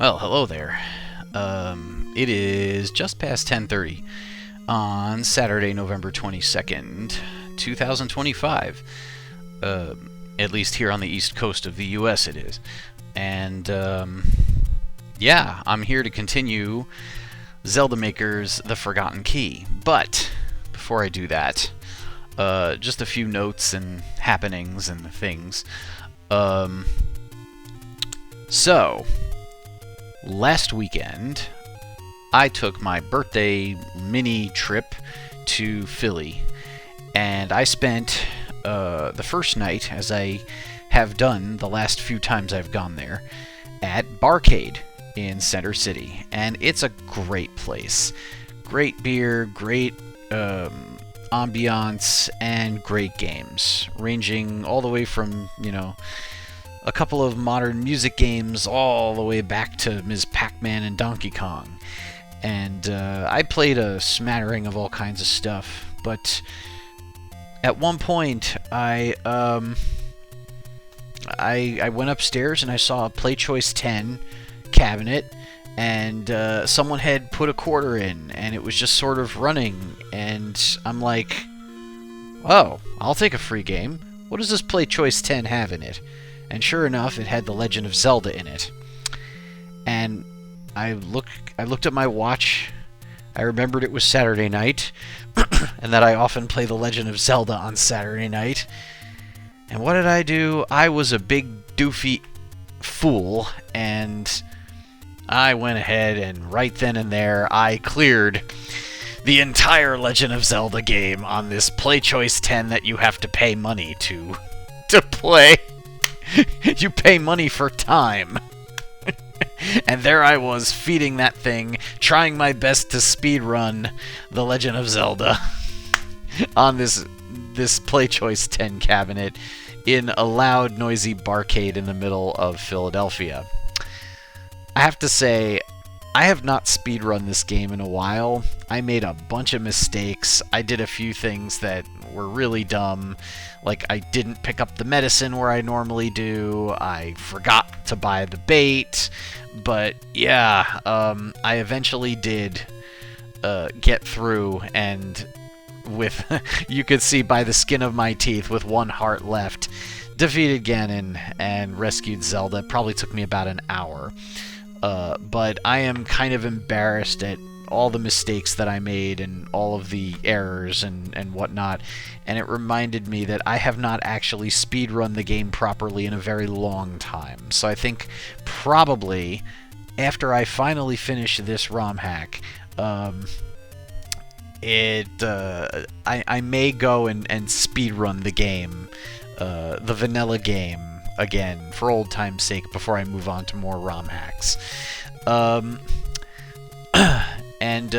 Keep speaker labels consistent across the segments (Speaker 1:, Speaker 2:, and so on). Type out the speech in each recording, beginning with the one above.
Speaker 1: Well, hello there. It is just past 10:30 on Saturday, November 22nd, 2025. At least here on the east coast of the U.S. it is. And, yeah, I'm here to continue Zelda Maker's The Forgotten Key. But, before I do that, just a few notes and happenings and things. So, last weekend, I took my birthday mini trip to Philly, and I spent the first night, as I have done the last few times I've gone there, at Barcade in Center City, and it's a great place. Great beer, great ambiance, and great games, ranging all the way from, a couple of modern music games all the way back to Ms. Pac-Man and Donkey Kong. And I played a smattering of all kinds of stuff, but at one point I went upstairs and I saw a Play Choice 10 cabinet, and someone had put a quarter in, and it was just sort of running, and I'm like, oh, I'll take a free game. What does this Play Choice 10 have in it? And sure enough, it had The Legend of Zelda in it. And I looked at my watch. I remembered it was Saturday night, and that I often play The Legend of Zelda on Saturday night. And what did I do? I was a big doofy fool, and I went ahead and right then and there I cleared the entire Legend of Zelda game on this Play Choice 10 that you have to pay money to play. You pay money for time. And there I was, feeding that thing, trying my best to speedrun The Legend of Zelda on this Play Choice 10 cabinet in a loud, noisy barcade in the middle of Philadelphia. I have to say, I have not speedrun this game in a while. I made a bunch of mistakes. I did a few things that were really dumb. Like, I didn't pick up the medicine where I normally do. I forgot to buy the bait. But, yeah, I eventually did get through, and with, you could see by the skin of my teeth, with one heart left, defeated Ganon and rescued Zelda. It probably took me about an hour. But I am kind of embarrassed at all the mistakes that I made and all of the errors and whatnot, and it reminded me that I have not actually speedrun the game properly in a very long time. So I think probably after I finally finish this ROMhack, I may go and speedrun the game, the vanilla game, again, for old time's sake, before I move on to more ROM hacks. And,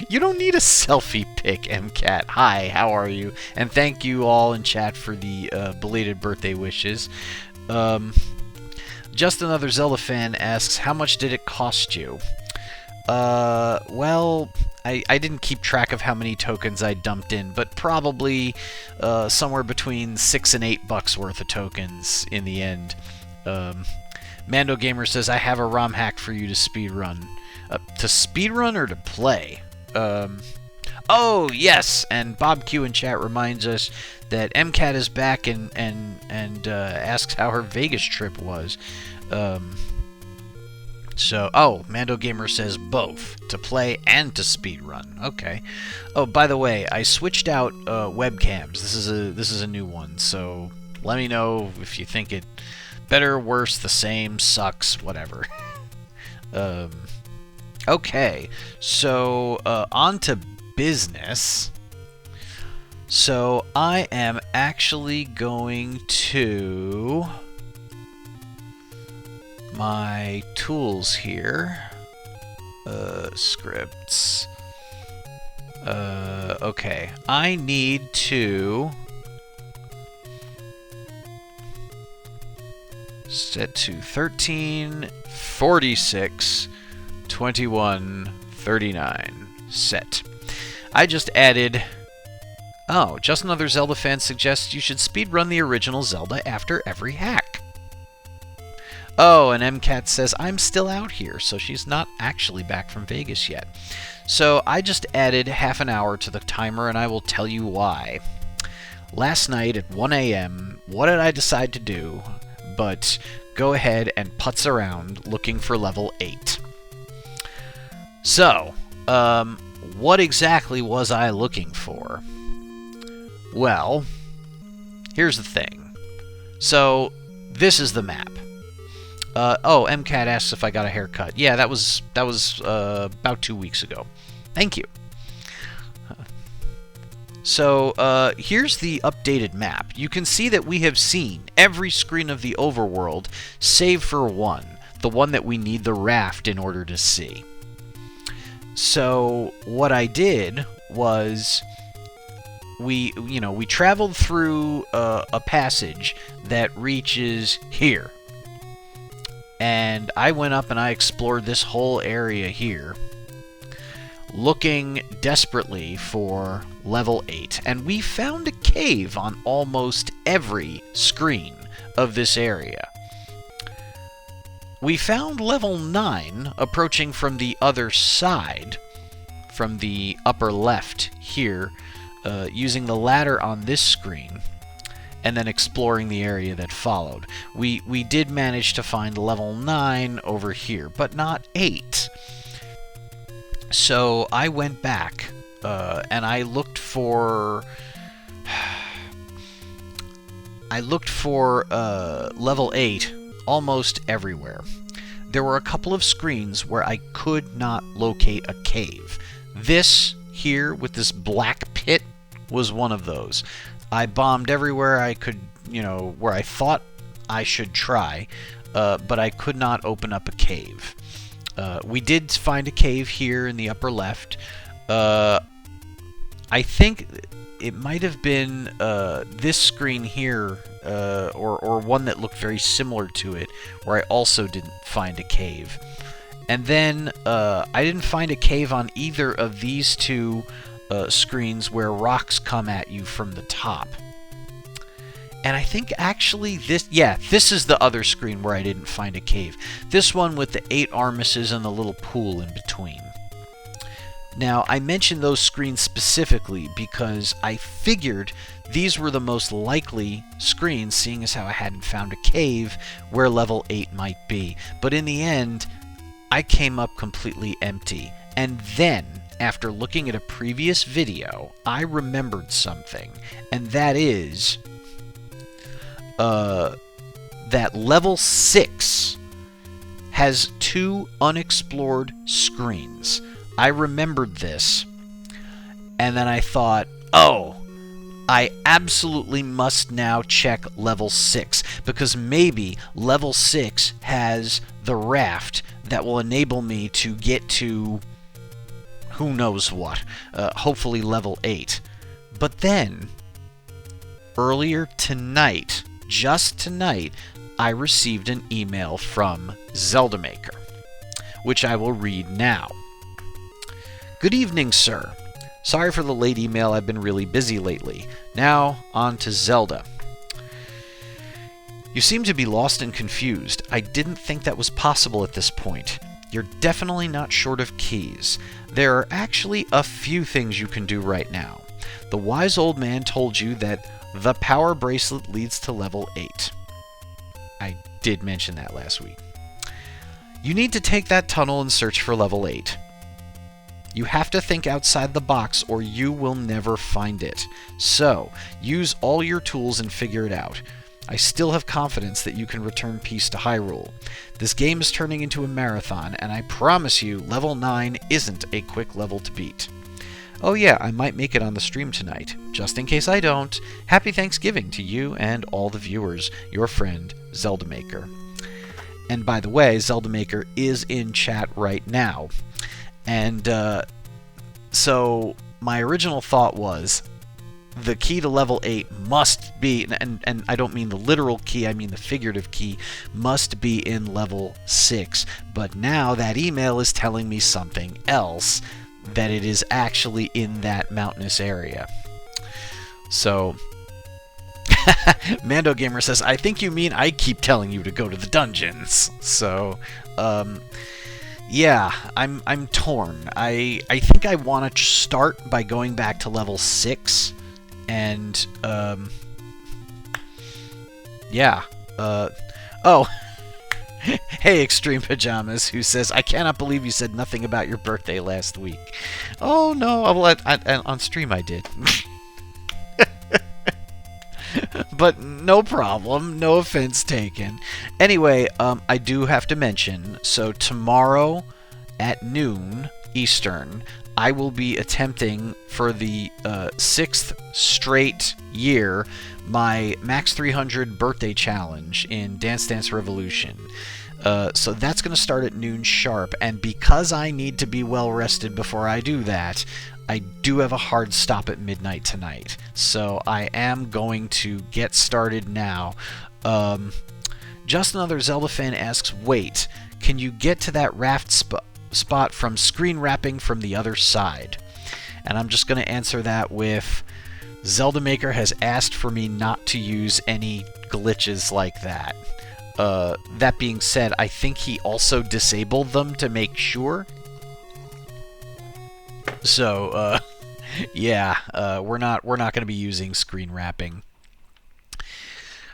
Speaker 1: you don't need a selfie pic, MCAT. Hi, how are you? And thank you all in chat for the belated birthday wishes. Just Another Zelda fan asks, how much did it cost you? Well, I didn't keep track of how many tokens I dumped in, but probably somewhere between $6 and $8 worth of tokens in the end. Mando Gamer says, I have a ROM hack for you to speedrun. To speedrun or to play? Oh, yes! And Bob Q in chat reminds us that MCAT is back and asks how her Vegas trip was. Mando Gamer says both, to play and to speedrun. Okay. Oh, by the way, I switched out webcams. This is a new one, so let me know if you think it better, worse, the same, sucks, whatever. Okay, so on to business. So I am actually going to my tools here, scripts. Okay, I need to set to 1346 2139 set. I just added. Oh, just another Zelda fan suggests you should speedrun the original Zelda after every hack. Oh, and MCAT says I'm still out here, so she's not actually back from Vegas yet. So I just added half an hour to the timer, and I will tell you why. Last night at 1 a.m., what did I decide to do but go ahead and putz around looking for level 8? So, what exactly was I looking for? Well, here's the thing. So, this is the map. Oh, MCAT asks if I got a haircut. Yeah, that was about 2 weeks ago. Thank you. So, here's the updated map. You can see that we have seen every screen of the overworld, save for one. The one that we need the raft in order to see. So, what I did was we traveled through a passage that reaches here. And I went up and I explored this whole area here, looking desperately for level 8. And we found a cave on almost every screen of this area. We found level 9 approaching from the other side, from the upper left here, using the ladder on this screen, and then exploring the area that followed. We did manage to find level 9 over here, but not 8. So I went back, and I looked for level 8 almost everywhere. There were a couple of screens where I could not locate a cave. This here, with this black pit, was one of those. I bombed everywhere I could, where I thought I should try, but I could not open up a cave. We did find a cave here in the upper left. I think it might have been this screen here, or one that looked very similar to it, where I also didn't find a cave. And then I didn't find a cave on either of these two screens where rocks come at you from the top. And I think actually this is the other screen where I didn't find a cave. This one with the 8 armises and the little pool in between. Now, I mentioned those screens specifically because I figured these were the most likely screens, seeing as how I hadn't found a cave where level 8 might be. But in the end, I came up completely empty. And then, after looking at a previous video, I remembered something, and that is that level 6 has 2 unexplored screens. I remembered this, and then I thought, oh, I absolutely must now check level 6, because maybe level 6 has the raft that will enable me to get to who knows what, hopefully level 8. But then, earlier tonight, just tonight, I received an email from Zelda Maker, which I will read now. Good evening, sir. Sorry for the late email, I've been really busy lately. Now, on to Zelda. You seem to be lost and confused. I didn't think that was possible at this point. You're definitely not short of keys. There are actually a few things you can do right now. The wise old man told you that the power bracelet leads to level 8. I did mention that last week. You need to take that tunnel and search for level 8. You have to think outside the box or you will never find it. So, use all your tools and figure it out. I still have confidence that you can return peace to Hyrule. This game is turning into a marathon, and I promise you level 9 isn't a quick level to beat. Oh yeah, I might make it on the stream tonight. Just in case I don't, happy Thanksgiving to you and all the viewers, your friend, Zelda Maker. And by the way, Zelda Maker is in chat right now. And so my original thought was the key to level 8 must be, and I don't mean the literal key, I mean the figurative key, must be in level 6. But now that email is telling me something else, that it is actually in that mountainous area. So, Mando Gamer says, I think you mean I keep telling you to go to the dungeons. So, yeah, I'm torn. I think I want to start by going back to level 6, and, yeah, oh, hey, Extreme Pajamas, who says, I cannot believe you said nothing about your birthday last week. Oh, no, on stream I did. But no problem, no offense taken. Anyway, I do have to mention, so tomorrow at noon Eastern, I will be attempting for the 6th straight year my Max 300 birthday challenge in Dance Dance Revolution. So that's going to start at noon sharp, and because I need to be well rested before I do that, I do have a hard stop at midnight tonight. So I am going to get started now. Just Another Zelda fan asks, wait, can you get to that raft spot from screen wrapping from the other side? And I'm just going to answer that with, Zelda Maker has asked for me not to use any glitches like that. That being said, I think he also disabled them to make sure. So, yeah, we're not going to be using screen wrapping.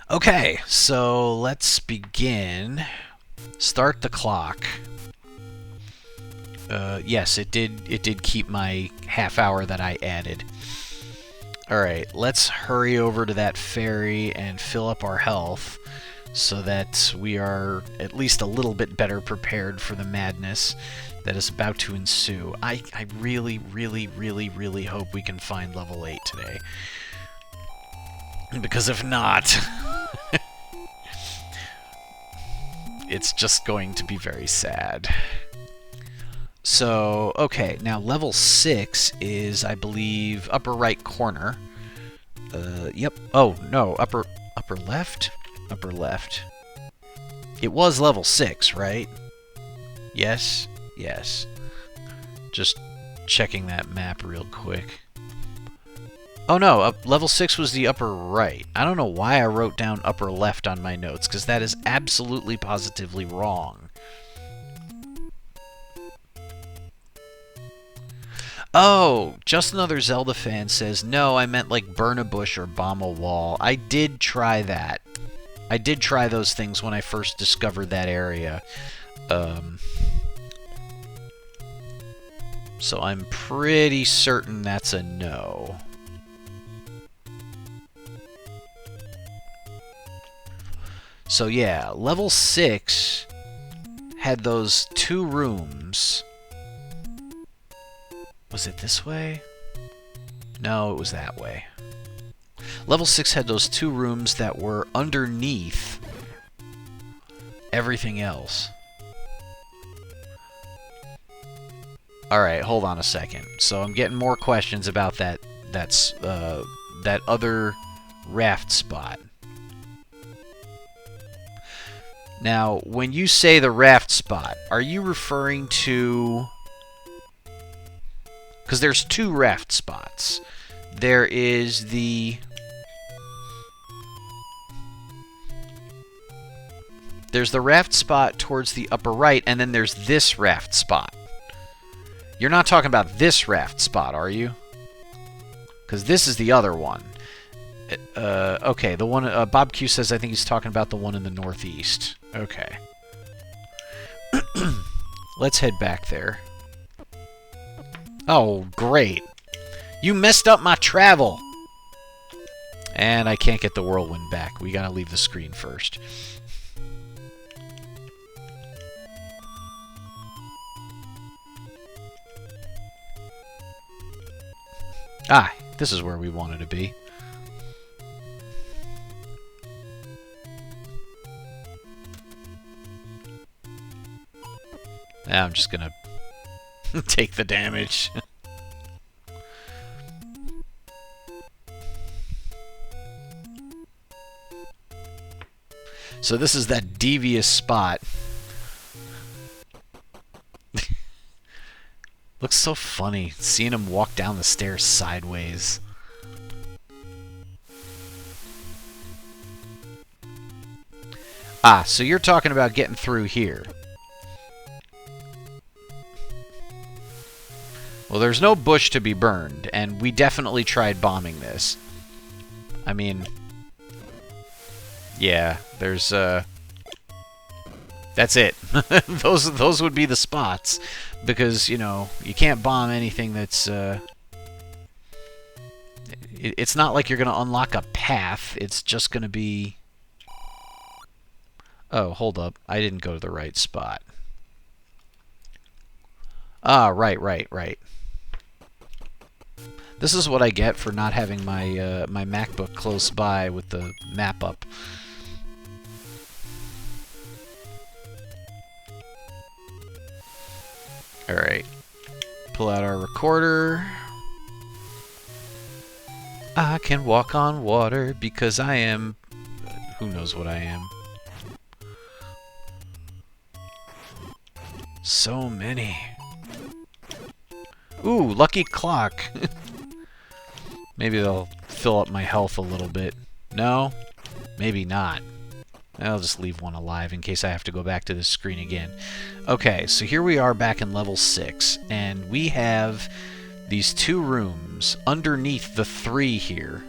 Speaker 1: Okay, so let's begin. Start the clock. Yes, it did keep my half hour that I added. Alright, let's hurry over to that ferry and fill up our health so that we are at least a little bit better prepared for the madness that is about to ensue. I really, really, really, really hope we can find level 8 today. Because if not, it's just going to be very sad. So, okay, now level 6 is, I believe, upper right corner. Yep. Oh, no, upper left? Upper left. It was level 6, right? Yes? Yes. Just checking that map real quick. Oh no, level 6 was the upper right. I don't know why I wrote down upper left on my notes, because that is absolutely positively wrong. Oh, Just Another Zelda fan says, no, I meant like burn a bush or bomb a wall. I did try that. I did try those things when I first discovered that area. So I'm pretty certain that's a no. So yeah, level 6 had those 2 rooms. Was it this way? No, it was that way. Level 6 had those 2 rooms that were underneath everything else. Alright, hold on a second. So I'm getting more questions about that other raft spot. Now, when you say the raft spot, are you referring to... Because there's 2 raft spots. There is the... There's the raft spot towards the upper right, and then there's this raft spot. You're not talking about this raft spot, are you? Because this is the other one. Okay, the one... Bob Q says I think he's talking about the one in the northeast. Okay. Let's head back there. Oh, great. You messed up my travel! And I can't get the whirlwind back. We gotta leave the screen first. Ah, this is where we wanted to be. Now I'm just gonna take the damage. So this is that devious spot. Looks so funny, seeing him walk down the stairs sideways. Ah, so you're talking about getting through here. Well, there's no bush to be burned, and we definitely tried bombing this. I mean, yeah, there's, that's it. Those would be the spots, because, you know, you can't bomb anything that's, it's not like you're going to unlock a path. It's just going to be... Oh, hold up. I didn't go to the right spot. Ah, right. This is what I get for not having my my MacBook close by with the map up. Alright. Pull out our recorder. I can walk on water because I am... Who knows what I am. So many. Ooh, lucky clock. Maybe they'll fill up my health a little bit. No? Maybe not. I'll just leave one alive in case I have to go back to this screen again. Okay, so here we are back in level 6, and we have these 2 rooms underneath the 3 here.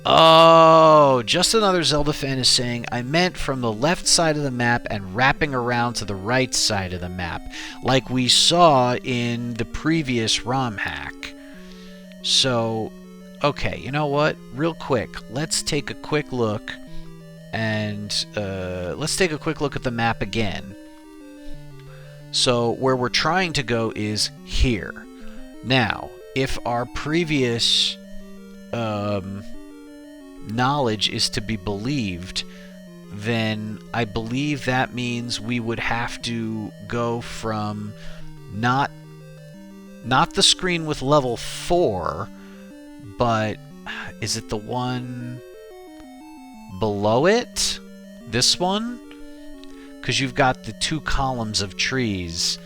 Speaker 1: Oh, just another Zelda fan is saying, I meant from the left side of the map and wrapping around to the right side of the map, like we saw in the previous ROMhack. So, okay, you know what? Real quick, let's take a quick look, and let's take a quick look at the map again. So, where we're trying to go is here. Now, if our previous... knowledge is to be believed, then I believe that means we would have to go from not the screen with level 4, but is it the one below it? This one? Because you've got the 2 columns of trees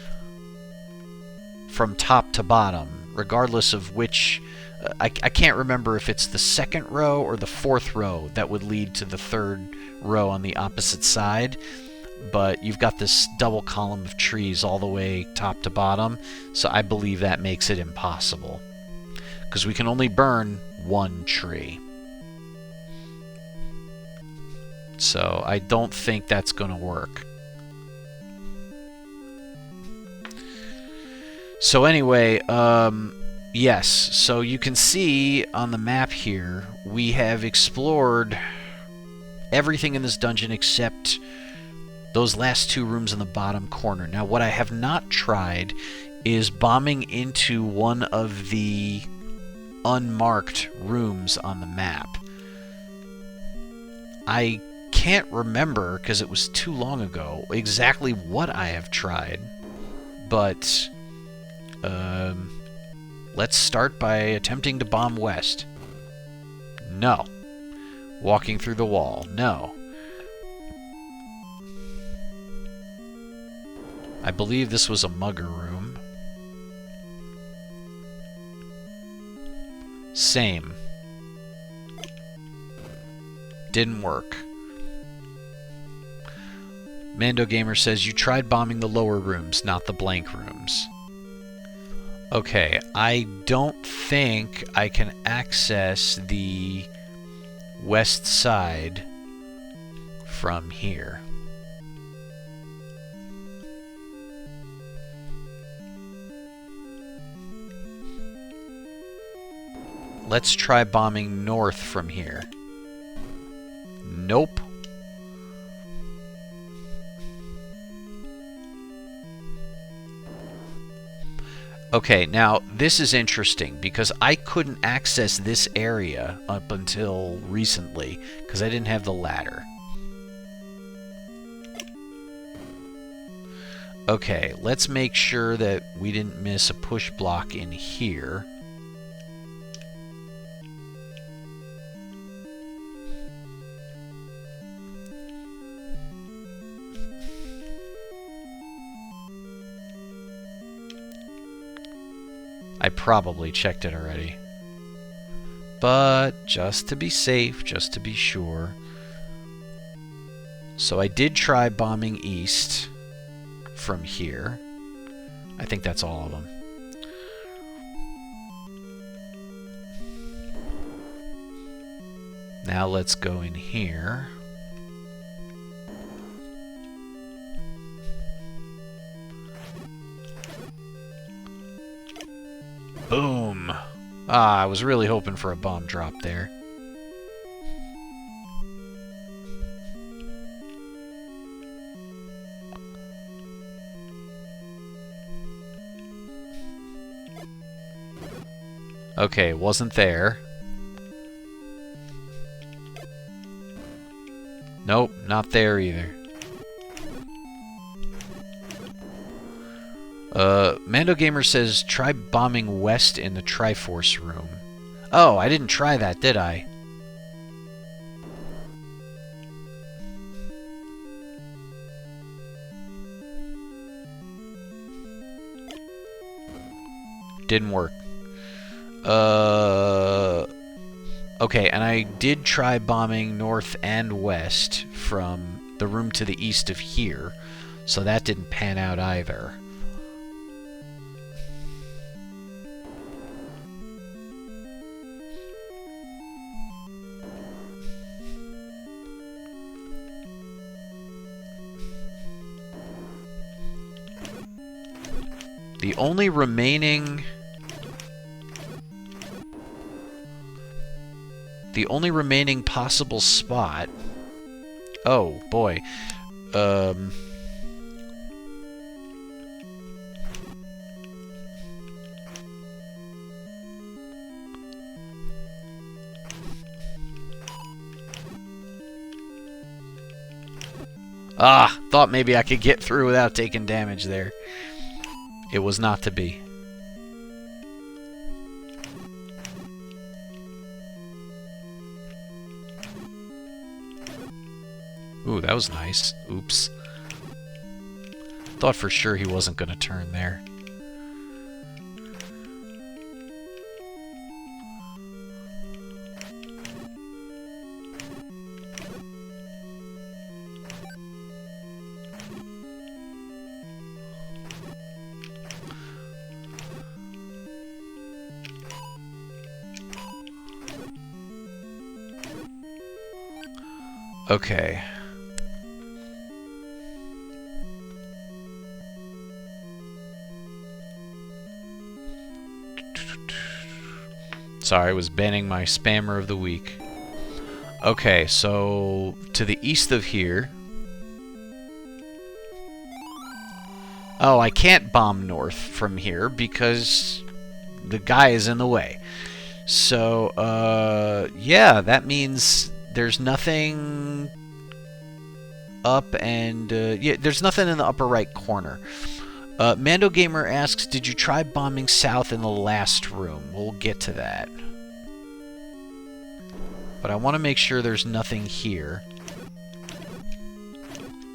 Speaker 1: from top to bottom, regardless of which... I can't remember if it's the 2nd row or the 4th row that would lead to the 3rd row on the opposite side, but you've got this double column of trees all the way top to bottom, so I believe that makes it impossible, because we can only burn 1 tree. So I don't think that's going to work. So anyway, yes, so you can see on the map here, we have explored everything in this dungeon except those last 2 rooms in the bottom corner. Now, what I have not tried is bombing into one of the unmarked rooms on the map. I can't remember, because it was too long ago, exactly what I have tried, but... let's start by attempting to bomb west. No. Walking through the wall. No. I believe this was a mugger room. Same. Didn't work. Mando Gamer says, you tried bombing the lower rooms, not the blank rooms. Okay, I don't think I can access the west side from here. Let's try bombing north from here. Nope. Okay, now this is interesting because I couldn't access this area up until recently because I didn't have the ladder. Okay, let's make sure that we didn't miss a push block in here. I probably checked it already. But just to be safe, just to be sure. So I did try bombing east from here. I think that's all of them. Now let's go in here. Boom! Ah, I was really hoping for a bomb drop there. Okay, wasn't there. Nope, not there either. Mando Gamer says, try bombing west in the Triforce room. Oh, I didn't try that, did I? Didn't work. Okay, and I did try bombing north and west from the room to the east of here, so that didn't pan out either. The only remaining possible spot... Oh, boy. Ah, thought maybe I could get through without taking damage there. It was not to be. Ooh, that was nice. Oops. Thought for sure he wasn't going to turn there. Okay. Sorry, I was banning my spammer of the week. Okay, so to the east of here. Oh, I can't bomb north from here because the guy is in the way. So, yeah, that means there's nothing up and, yeah, there's nothing in the upper right corner. Mando Gamer asks, did you try bombing south in the last room? We'll get to that. But I want to make sure there's nothing here.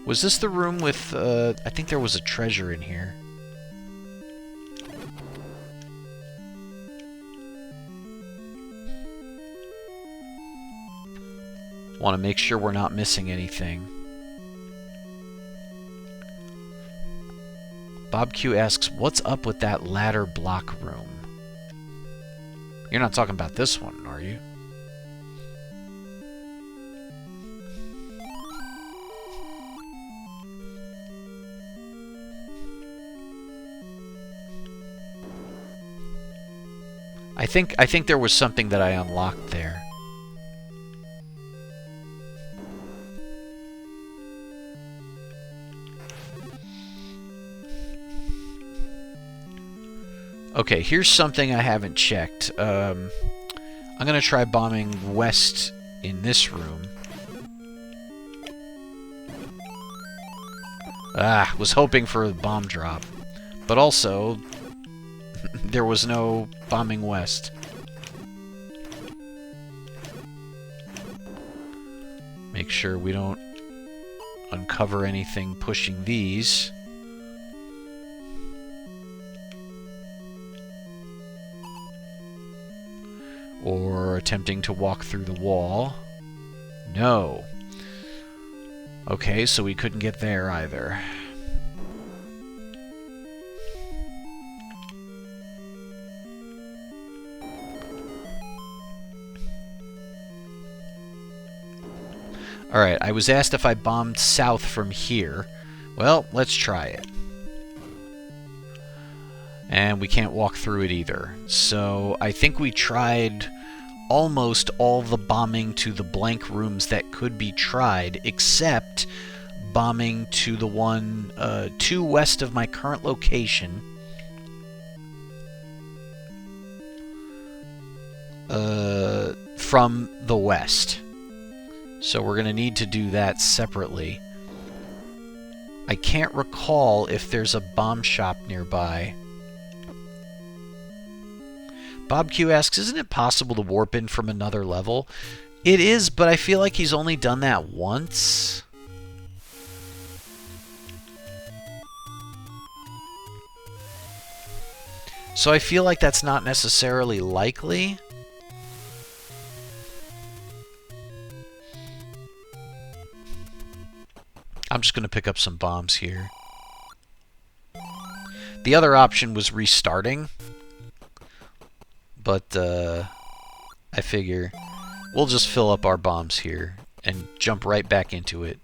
Speaker 1: Was this the room with, I think there was a treasure in here. Want to make sure we're not missing anything. Bob Q asks, what's up with that ladder block room? You're not talking about this one, are you? I think there was something that I unlocked there. Okay, here's something I haven't checked. I'm gonna try bombing west in this room. Ah, was hoping for a bomb drop. But also, there was no bombing west. Make sure we don't uncover anything pushing these. Or attempting to walk through the wall. No. Okay, so we couldn't get there either. Alright, I was asked if I bombed south from here. Well, let's try it. And we can't walk through it either. So I think we tried almost all the bombing to the blank rooms that could be tried, except bombing to the one 2 west of my current location. From the west. So we're going to need to do that separately. I can't recall if there's a bomb shop nearby. Bob Q asks, isn't it possible to warp in from another level? It is, but I feel like he's only done that once. So I feel like that's not necessarily likely. I'm just going to pick up some bombs here. The other option was restarting. But I figure we'll just fill up our bombs here and jump right back into it.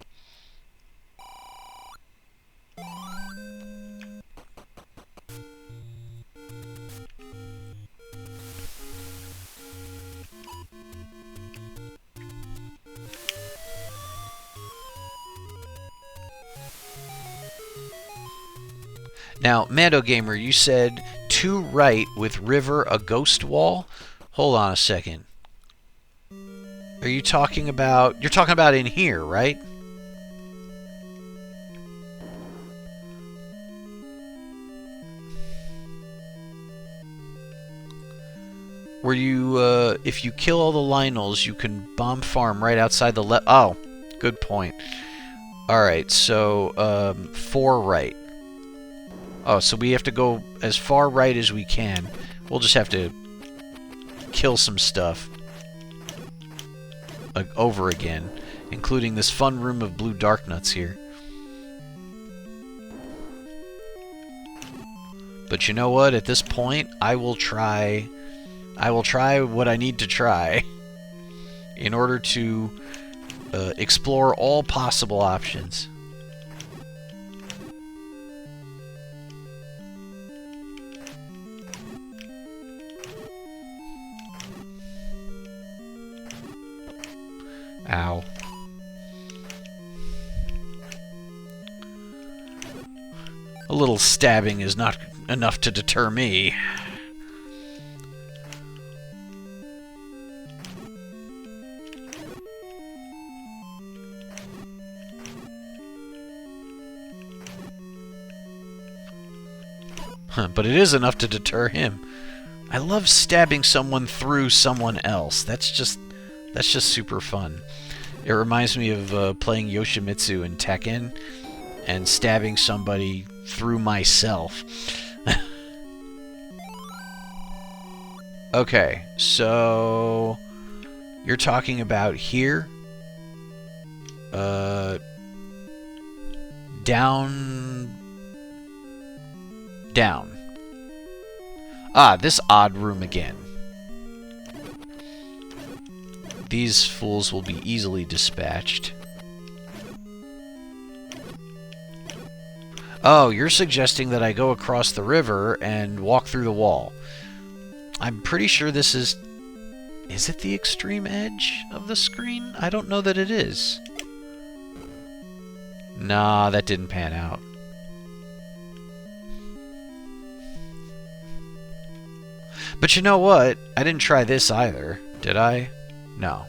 Speaker 1: Now, Mando Gamer, you said 2 right with river a ghost wall? Hold on a second. Are you talking about... You're talking about in here, right? Where you, if you kill all the Lionels, you can bomb farm right outside the Oh, good point. Alright, so, 4 right. Oh, so we have to go as far right as we can. We'll just have to kill some stuff over again, including this fun room of blue dark nuts here. But you know what? At this point, I will try what I need to try in order to explore all possible options. Ow. A little stabbing is not enough to deter me. But it is enough to deter him. I love stabbing someone through someone else. That's just super fun. It reminds me of playing Yoshimitsu in Tekken and stabbing somebody through myself. Okay, so you're talking about here? Down. Ah, this odd room again. These fools will be easily dispatched. Oh, you're suggesting that I go across the river and walk through the wall. I'm pretty sure this is... Is it the extreme edge of the screen? I don't know that it is. Nah, that didn't pan out. But you know what? I didn't try this either, did I? No.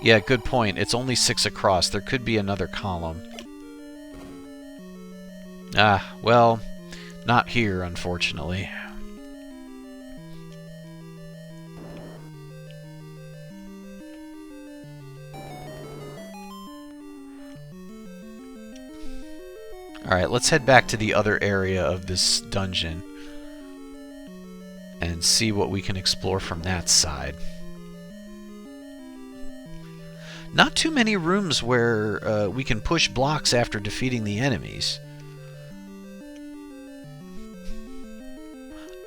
Speaker 1: Yeah, good point. It's only 6 across. There could be another column. Ah, well, not here, unfortunately. Alright, let's head back to the other area of this dungeon and see what we can explore from that side. Not too many rooms where we can push blocks after defeating the enemies.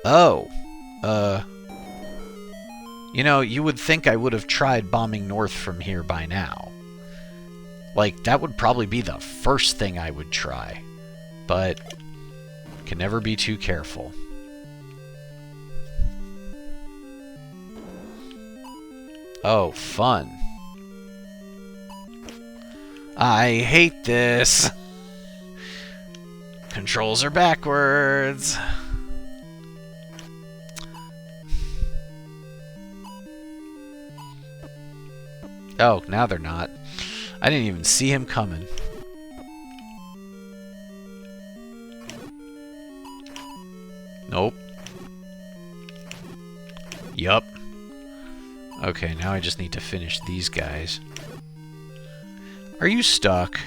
Speaker 1: Oh. You know, you would think I would have tried bombing north from here by now. Like, that would probably be the first thing I would try. But can never be too careful. Oh, fun. I hate this. Controls are backwards. Oh, now they're not. I didn't even see him coming. Nope. Yup. Okay, now I just need to finish these guys. Are you stuck?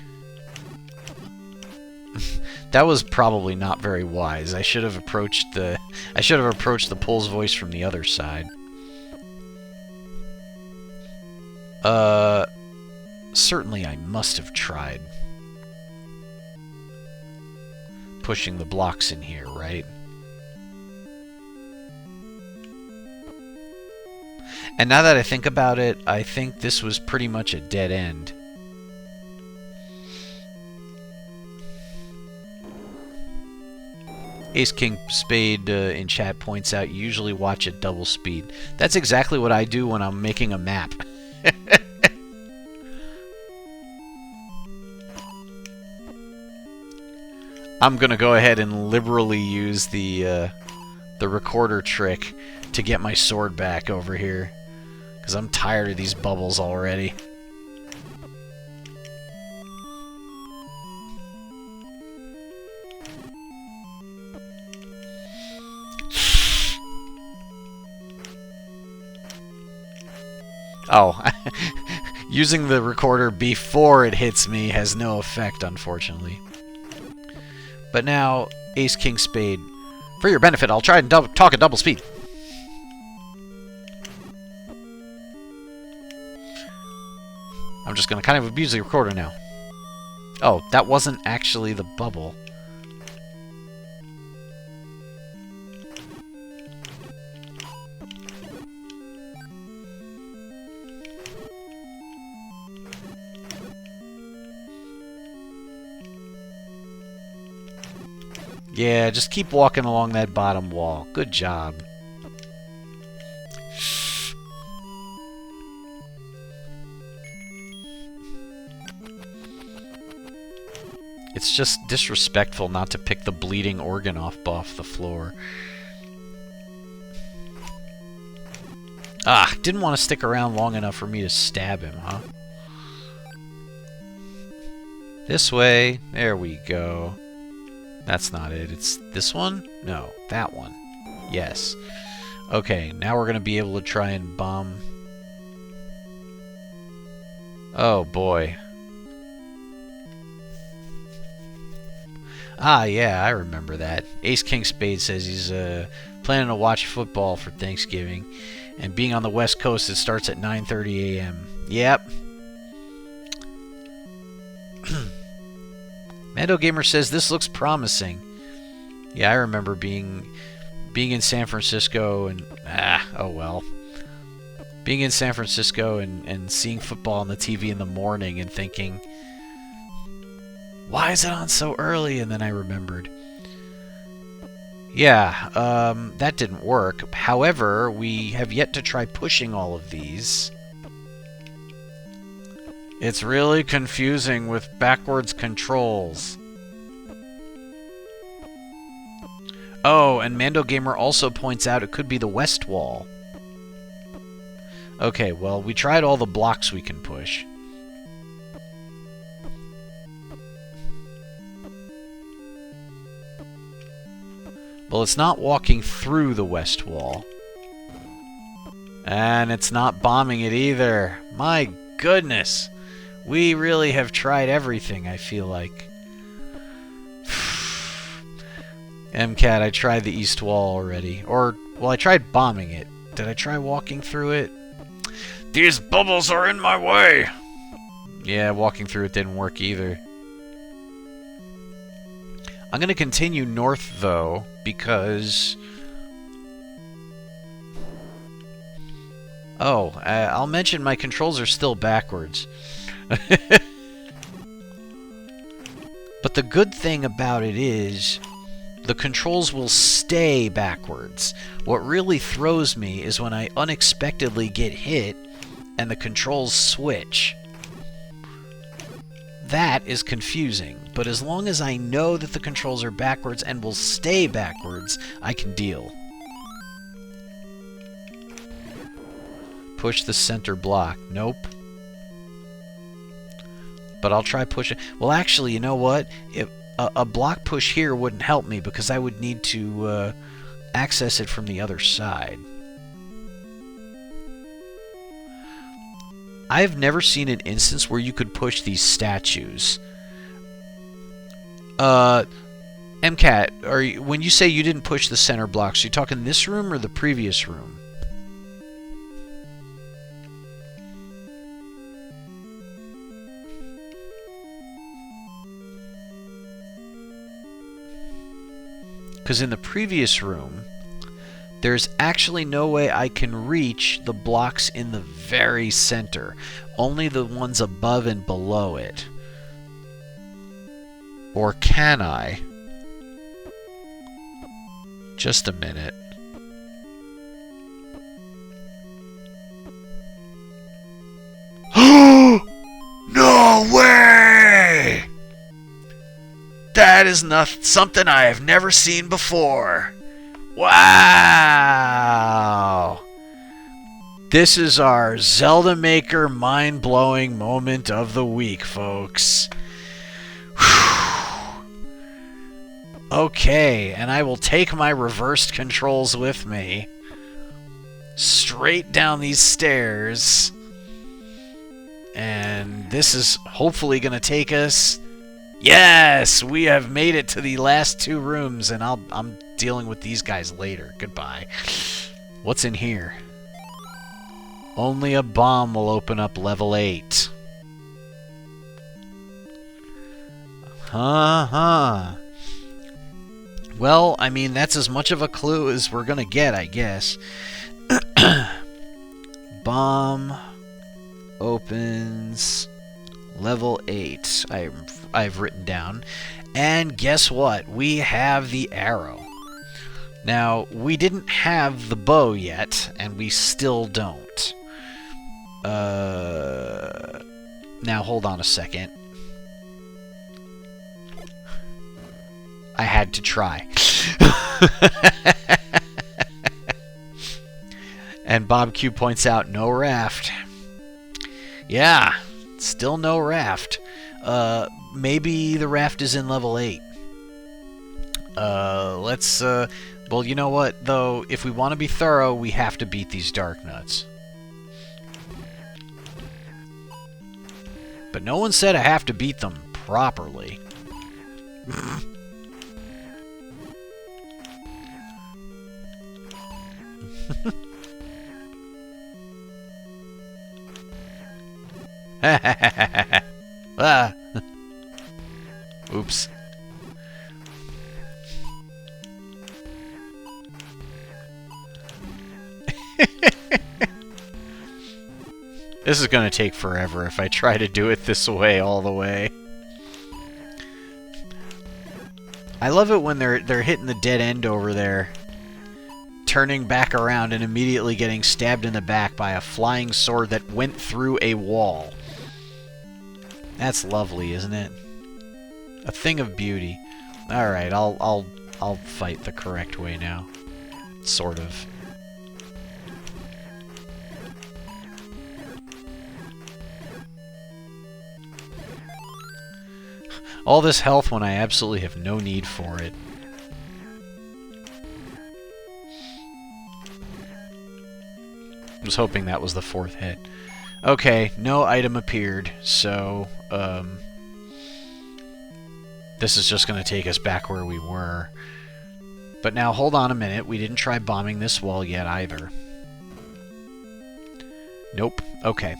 Speaker 1: That was probably not very wise. I should have approached the Pole's voice from the other side. Certainly I must have tried pushing the blocks in here, right? And now that I think about it, I think this was pretty much a dead end. Ace King Spade in chat points out, you usually watch at double speed. That's exactly what I do when I'm making a map. I'm gonna go ahead and liberally use the recorder trick to get my sword back over here, because I'm tired of these bubbles already. Oh, using the recorder before it hits me has no effect, unfortunately. But now, Ace King Spade, for your benefit, I'll try and talk at double speed. I'm just going to kind of abuse the recorder now. Oh, that wasn't actually the bubble. Yeah, just keep walking along that bottom wall. Good job. It's just disrespectful not to pick the bleeding organ off the floor. Ah, didn't want to stick around long enough for me to stab him, huh? This way. There we go. That's not it. It's this one? No, that one. Yes. Okay, now we're going to be able to try and bomb. Oh, boy. Ah, yeah, I remember that. Ace King Spade says he's planning to watch football for Thanksgiving. And being on the West Coast, it starts at 9:30 a.m. Yep. Mando Gamer says this looks promising. Yeah, I remember being in San Francisco and oh well. Being in San Francisco and seeing football on the TV in the morning and thinking, why is it on so early? And then I remembered. Yeah, that didn't work. However, we have yet to try pushing all of these. It's really confusing with backwards controls. Oh, and Mando Gamer also points out it could be the west wall. Okay, well, we tried all the blocks we can push. Well, it's not walking through the west wall. And it's not bombing it either. My goodness. We really have tried everything, I feel like. MCAT, I tried the east wall already. Or, well, I tried bombing it. Did I try walking through it? These bubbles are in my way! Yeah, walking through it didn't work either. I'm going to continue north, though, because... Oh, I'll mention my controls are still backwards. But the good thing about it is, the controls will stay backwards. What really throws me is when I unexpectedly get hit, and the controls switch. That is confusing, but as long as I know that the controls are backwards and will stay backwards, I can deal. Push the center block. Nope. But I'll try pushing. Well, actually, you know what? If a block push here wouldn't help me because I would need to access it from the other side. I've never seen an instance where you could push these statues. MCAT, when you say you didn't push the center blocks, are you talking this room or the previous room? Because in the previous room, there's actually no way I can reach the blocks in the very center. Only the ones above and below it. Or can I? Just a minute. No way! That is something I have never seen before. Wow! This is our Zelda Maker mind-blowing moment of the week, folks. Whew. Okay, and I will take my reversed controls with me. Straight down these stairs. And this is hopefully going to take us... Yes! We have made it to the last two rooms, and I'm dealing with these guys later. Goodbye. What's in here? Only a bomb will open up level 8. Uh-huh. Well, I mean, that's as much of a clue as we're gonna get, I guess. Bomb opens level 8. I've written down. And guess what? We have the arrow. Now, we didn't have the bow yet, and we still don't. Now, hold on a second. I had to try. And Bob Q points out, no raft. Yeah, still no raft. Maybe the raft is in level 8. Let's, well, you know what, though? If we want to be thorough, we have to beat these dark nuts. But no one said I have to beat them properly. Ah. Oops. This is going to take forever if I try to do it this way all the way. I love it when they're hitting the dead end over there, turning back around and immediately getting stabbed in the back by a flying sword that went through a wall. That's lovely, isn't it? A thing of beauty. All right, I'll fight the correct way now. Sort of. All this health when I absolutely have no need for it. I was hoping that was the fourth hit. Okay, no item appeared, so this is just going to take us back where we were. But now, hold on a minute. We didn't try bombing this wall yet, either. Nope. Okay.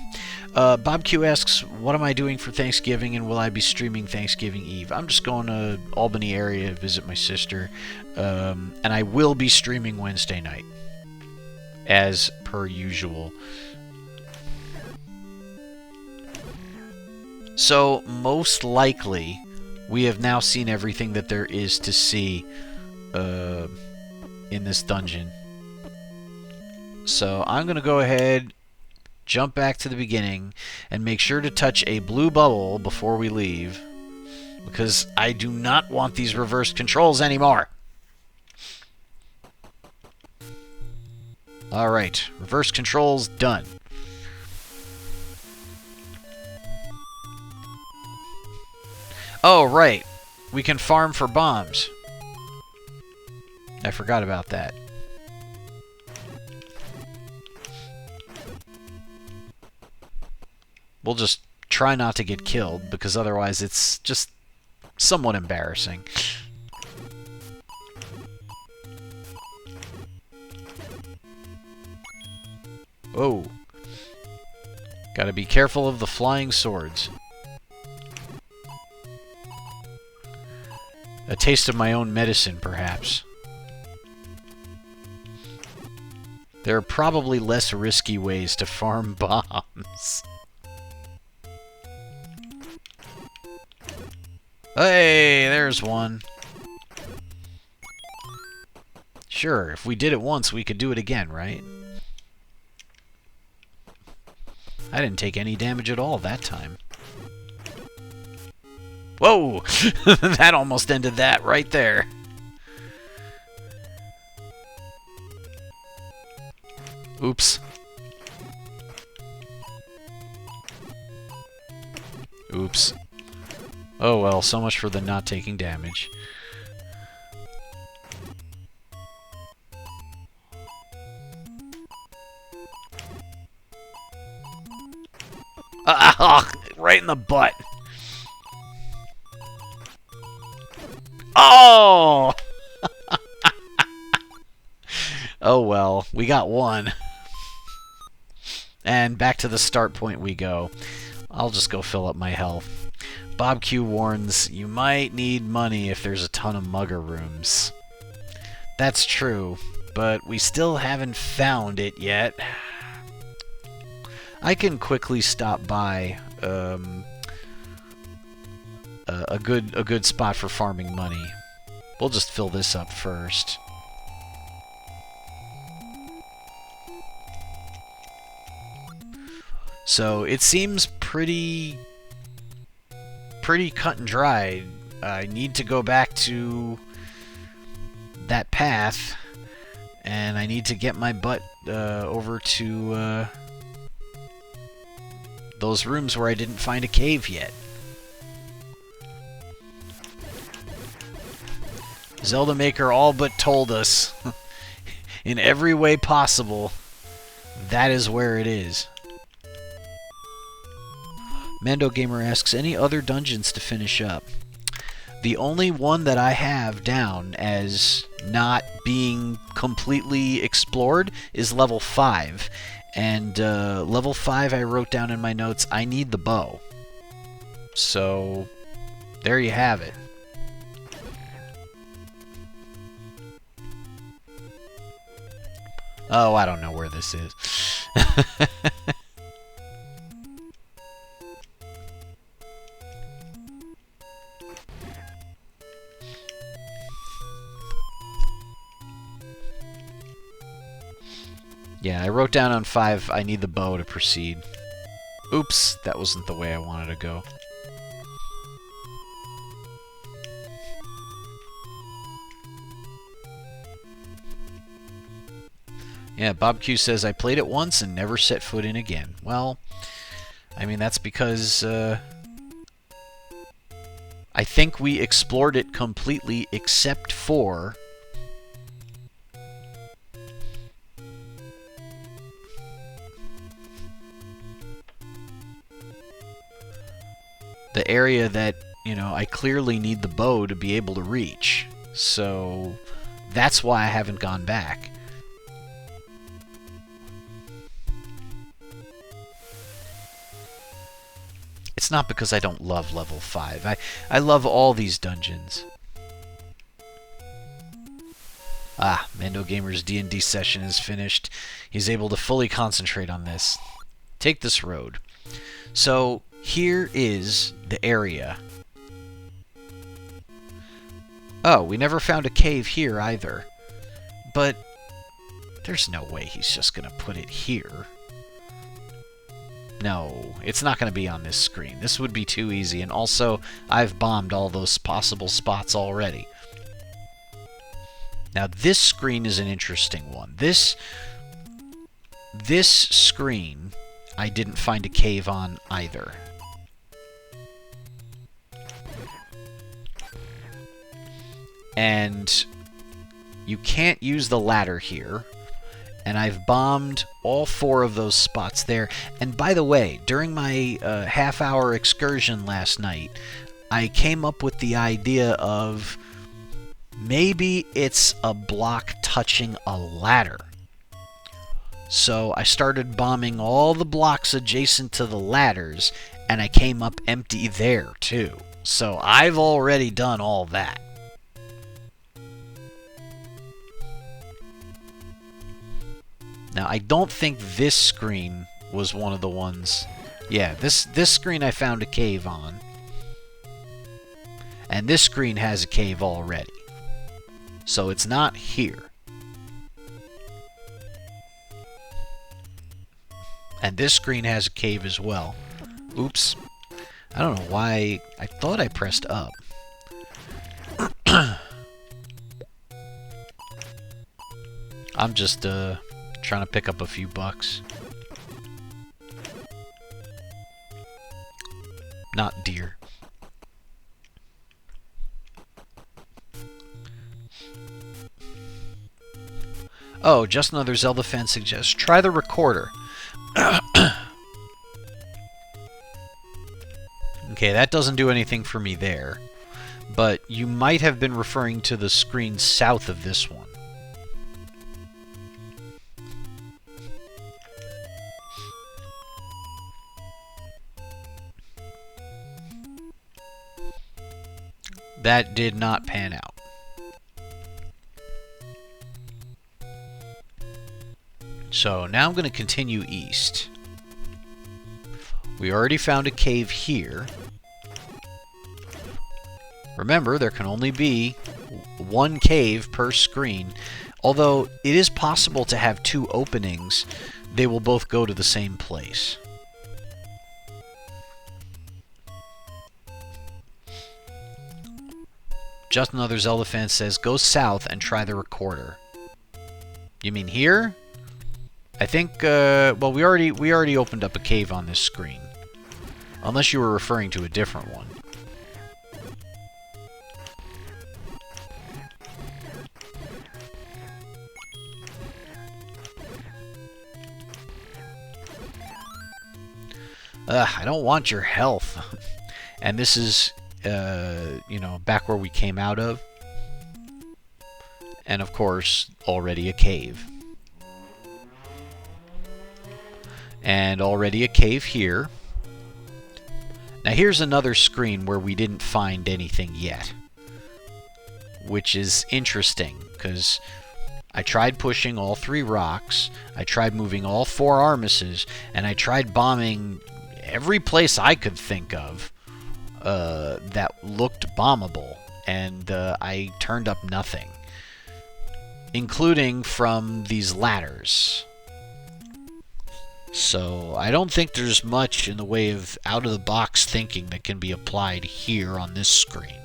Speaker 1: Bob Q asks, what am I doing for Thanksgiving and will I be streaming Thanksgiving Eve? I'm just going to Albany area to visit my sister, and I will be streaming Wednesday night, as per usual. So, most likely, we have now seen everything that there is to see in this dungeon. So, I'm going to go ahead, jump back to the beginning, and make sure to touch a blue bubble before we leave, because I do not want these reverse controls anymore. Alright, reverse controls done. Oh, right. We can farm for bombs. I forgot about that. We'll just try not to get killed, because otherwise it's just somewhat embarrassing. Oh. Gotta be careful of the flying swords. A taste of my own medicine, perhaps. There are probably less risky ways to farm bombs. Hey, there's one. Sure, if we did it once, we could do it again, right? I didn't take any damage at all that time. Whoa! That almost ended that right there. Oops. Oops. Oh well, so much for the not taking damage. Right in the butt. Oh! Oh well, we got one. And back to the start point we go. I'll just go fill up my health. Bob Q warns, you might need money if there's a ton of mugger rooms. That's true, but we still haven't found it yet. I can quickly stop by a good spot for farming money. We'll just fill this up first. So it seems pretty cut and dry. I need to go back to that path, and I need to get my butt over to those rooms where I didn't find a cave yet. Zelda Maker all but told us, in every way possible, that is where it is. Mando Gamer asks, any other dungeons to finish up? The only one that I have down as not being completely explored is level 5. And level 5 I wrote down in my notes, I need the bow. So, there you have it. Oh, I don't know where this is. Yeah, I wrote down on 5, I need the bow to proceed. Oops, that wasn't the way I wanted to go. Yeah, Bob Q says, I played it once and never set foot in again. Well, I mean, that's because, I think we explored it completely except for the area that, you know, I clearly need the bow to be able to reach. So that's why I haven't gone back. it's not because I don't love level 5. I love all these dungeons. Ah, Mando Gamer's D&D session is finished. He's able to fully concentrate on this. Take this road. So, here is the area. Oh, we never found a cave here either. But there's no way he's just going to put it here. No, it's not going to be on this screen. This would be too easy, and also, I've bombed all those possible spots already. Now, this screen is an interesting one. This screen, I didn't find a cave on either. And you can't use the ladder here. And I've bombed all 4 of those spots there. And by the way, during my half-hour excursion last night, I came up with the idea of maybe it's a block touching a ladder. So I started bombing all the blocks adjacent to the ladders, and I came up empty there too. So I've already done all that. Now, I don't think this screen was one of the ones... Yeah, this screen I found a cave on. And this screen has a cave already. So it's not here. And this screen has a cave as well. Oops. I don't know why... I thought I pressed up. I'm just, trying to pick up a few bucks. Not deer. Oh, just another Zelda fan suggests, try the recorder. Okay, that doesn't do anything for me there. But you might have been referring to the screen south of this one. That did not pan out. So now I'm going to continue east. We already found a cave here. Remember, there can only be one cave per screen. Although it is possible to have 2 openings, they will both go to the same place. Just another Zelda fan says, go south and try the recorder. You mean here? I think, well, we already opened up a cave on this screen. Unless you were referring to a different one. I don't want your health. And this is... you know, back where we came out of. And of course, already a cave. And already a cave here. Now here's another screen where we didn't find anything yet. Which is interesting, because I tried pushing all 3 rocks, I tried moving all 4 armises, and I tried bombing every place I could think of. That looked bombable, and I turned up nothing, including from these ladders. So I don't think there's much in the way of out-of-the-box thinking that can be applied here on this screen.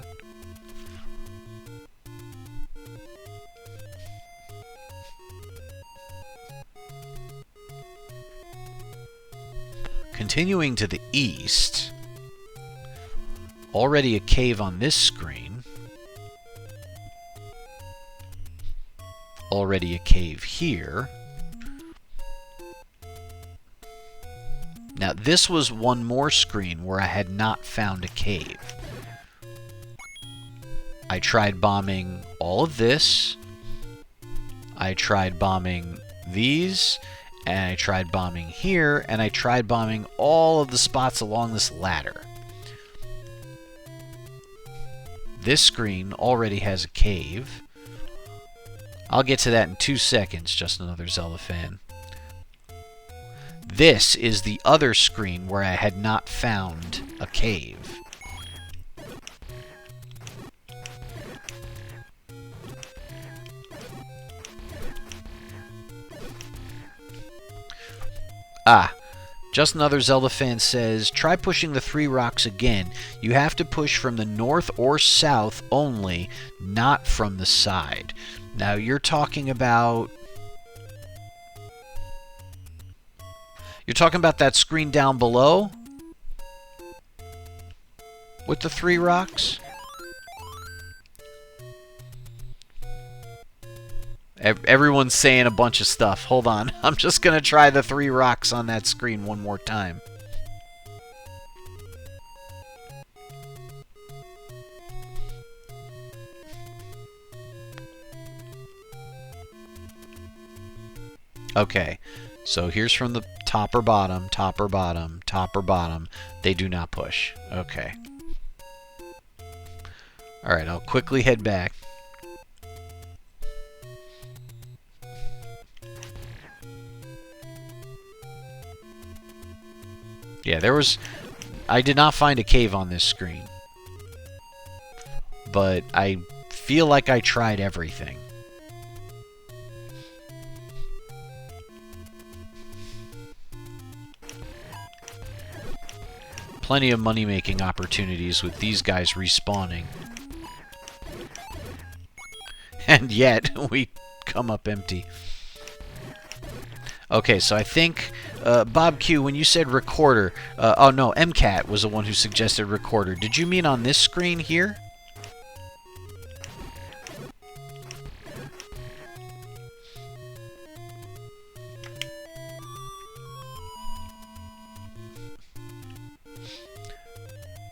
Speaker 1: Continuing to the east... Already a cave on this screen. Already a cave here. Now this was one more screen where I had not found a cave. I tried bombing all of this. I tried bombing these. And I tried bombing here. And I tried bombing all of the spots along this ladder. This screen already has a cave. I'll get to that in 2 seconds, just another Zelda fan. This is the other screen where I had not found a cave. Ah, just another Zelda fan says, try pushing the 3 rocks again. You have to push from the north or south only, not from the side. Now you're talking about... You're talking about that screen down below? With the 3 rocks? Everyone's saying a bunch of stuff. Hold on. I'm just going to try the 3 rocks on that screen one more time. Okay. So here's from the top or bottom, top or bottom, top or bottom. They do not push. Okay. Alright, I'll quickly head back. Yeah, there was... I did not find a cave on this screen. But I feel like I tried everything. Plenty of money-making opportunities with these guys respawning. And yet, we come up empty. Okay, so I think, Bob Q, when you said recorder... oh, no, MCAT was the one who suggested recorder. Did you mean on this screen here?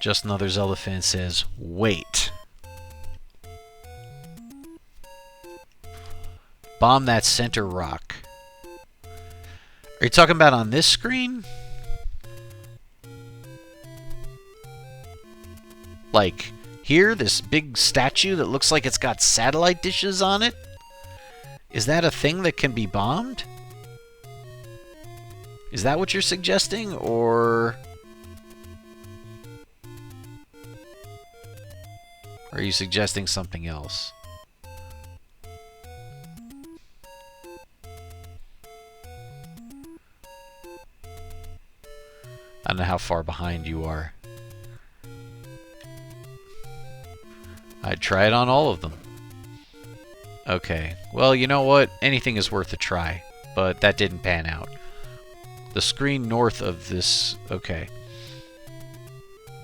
Speaker 1: Just another Zelda fan says, wait. Bomb that center rock. Are you talking about on this screen? Like, here, this big statue that looks like it's got satellite dishes on it? Is that a thing that can be bombed? Is that what you're suggesting, or... Are you suggesting something else? I don't know how far behind you are. I'd try it on all of them. Okay. Well, you know what? Anything is worth a try. But that didn't pan out. The screen north of this... Okay.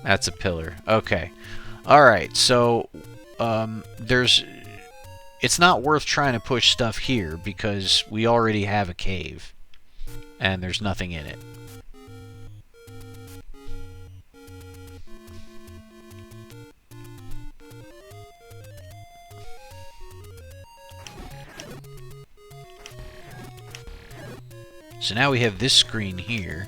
Speaker 1: That's a pillar. Okay. Alright, so... there's... It's not worth trying to push stuff here because we already have a cave. And there's nothing in it. So now we have this screen here.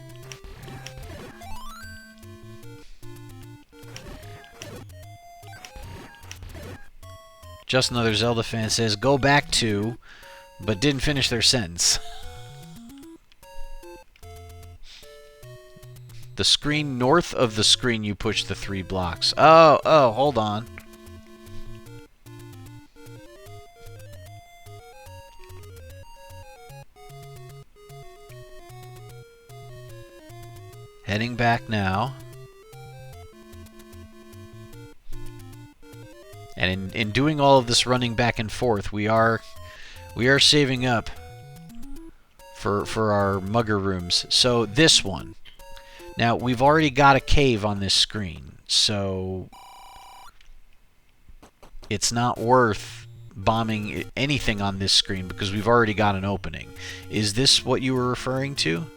Speaker 1: Just another Zelda fan says, go back to, but didn't finish their sentence. The screen north of the screen you push the 3 blocks. Oh, hold on. Heading back now. And in doing all of this running back and forth, we are saving up for our mugger rooms. So this one. Now, we've already got a cave on this screen, so it's not worth bombing anything on this screen because we've already got an opening. Is this what you were referring to?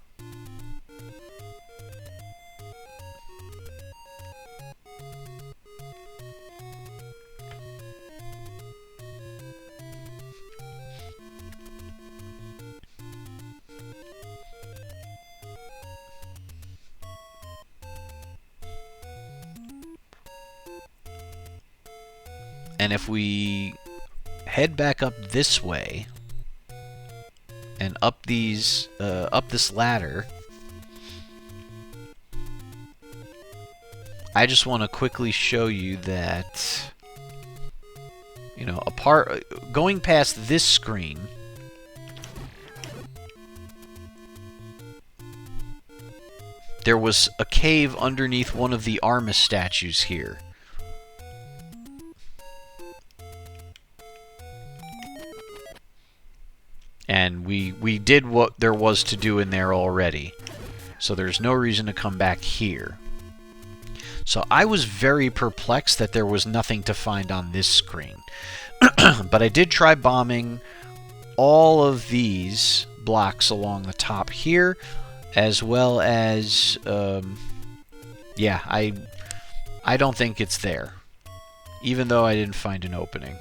Speaker 1: And if we head back up this way and up these up this ladder, I just want to quickly show you that, you know, going past this screen, there was a cave underneath one of the Armus statues here. And we did what there was to do in there already. So there's no reason to come back here. So I was very perplexed that there was nothing to find on this screen. But I did try bombing all of these blocks along the top here, as well as, yeah, I don't think it's there, even though I didn't find an opening.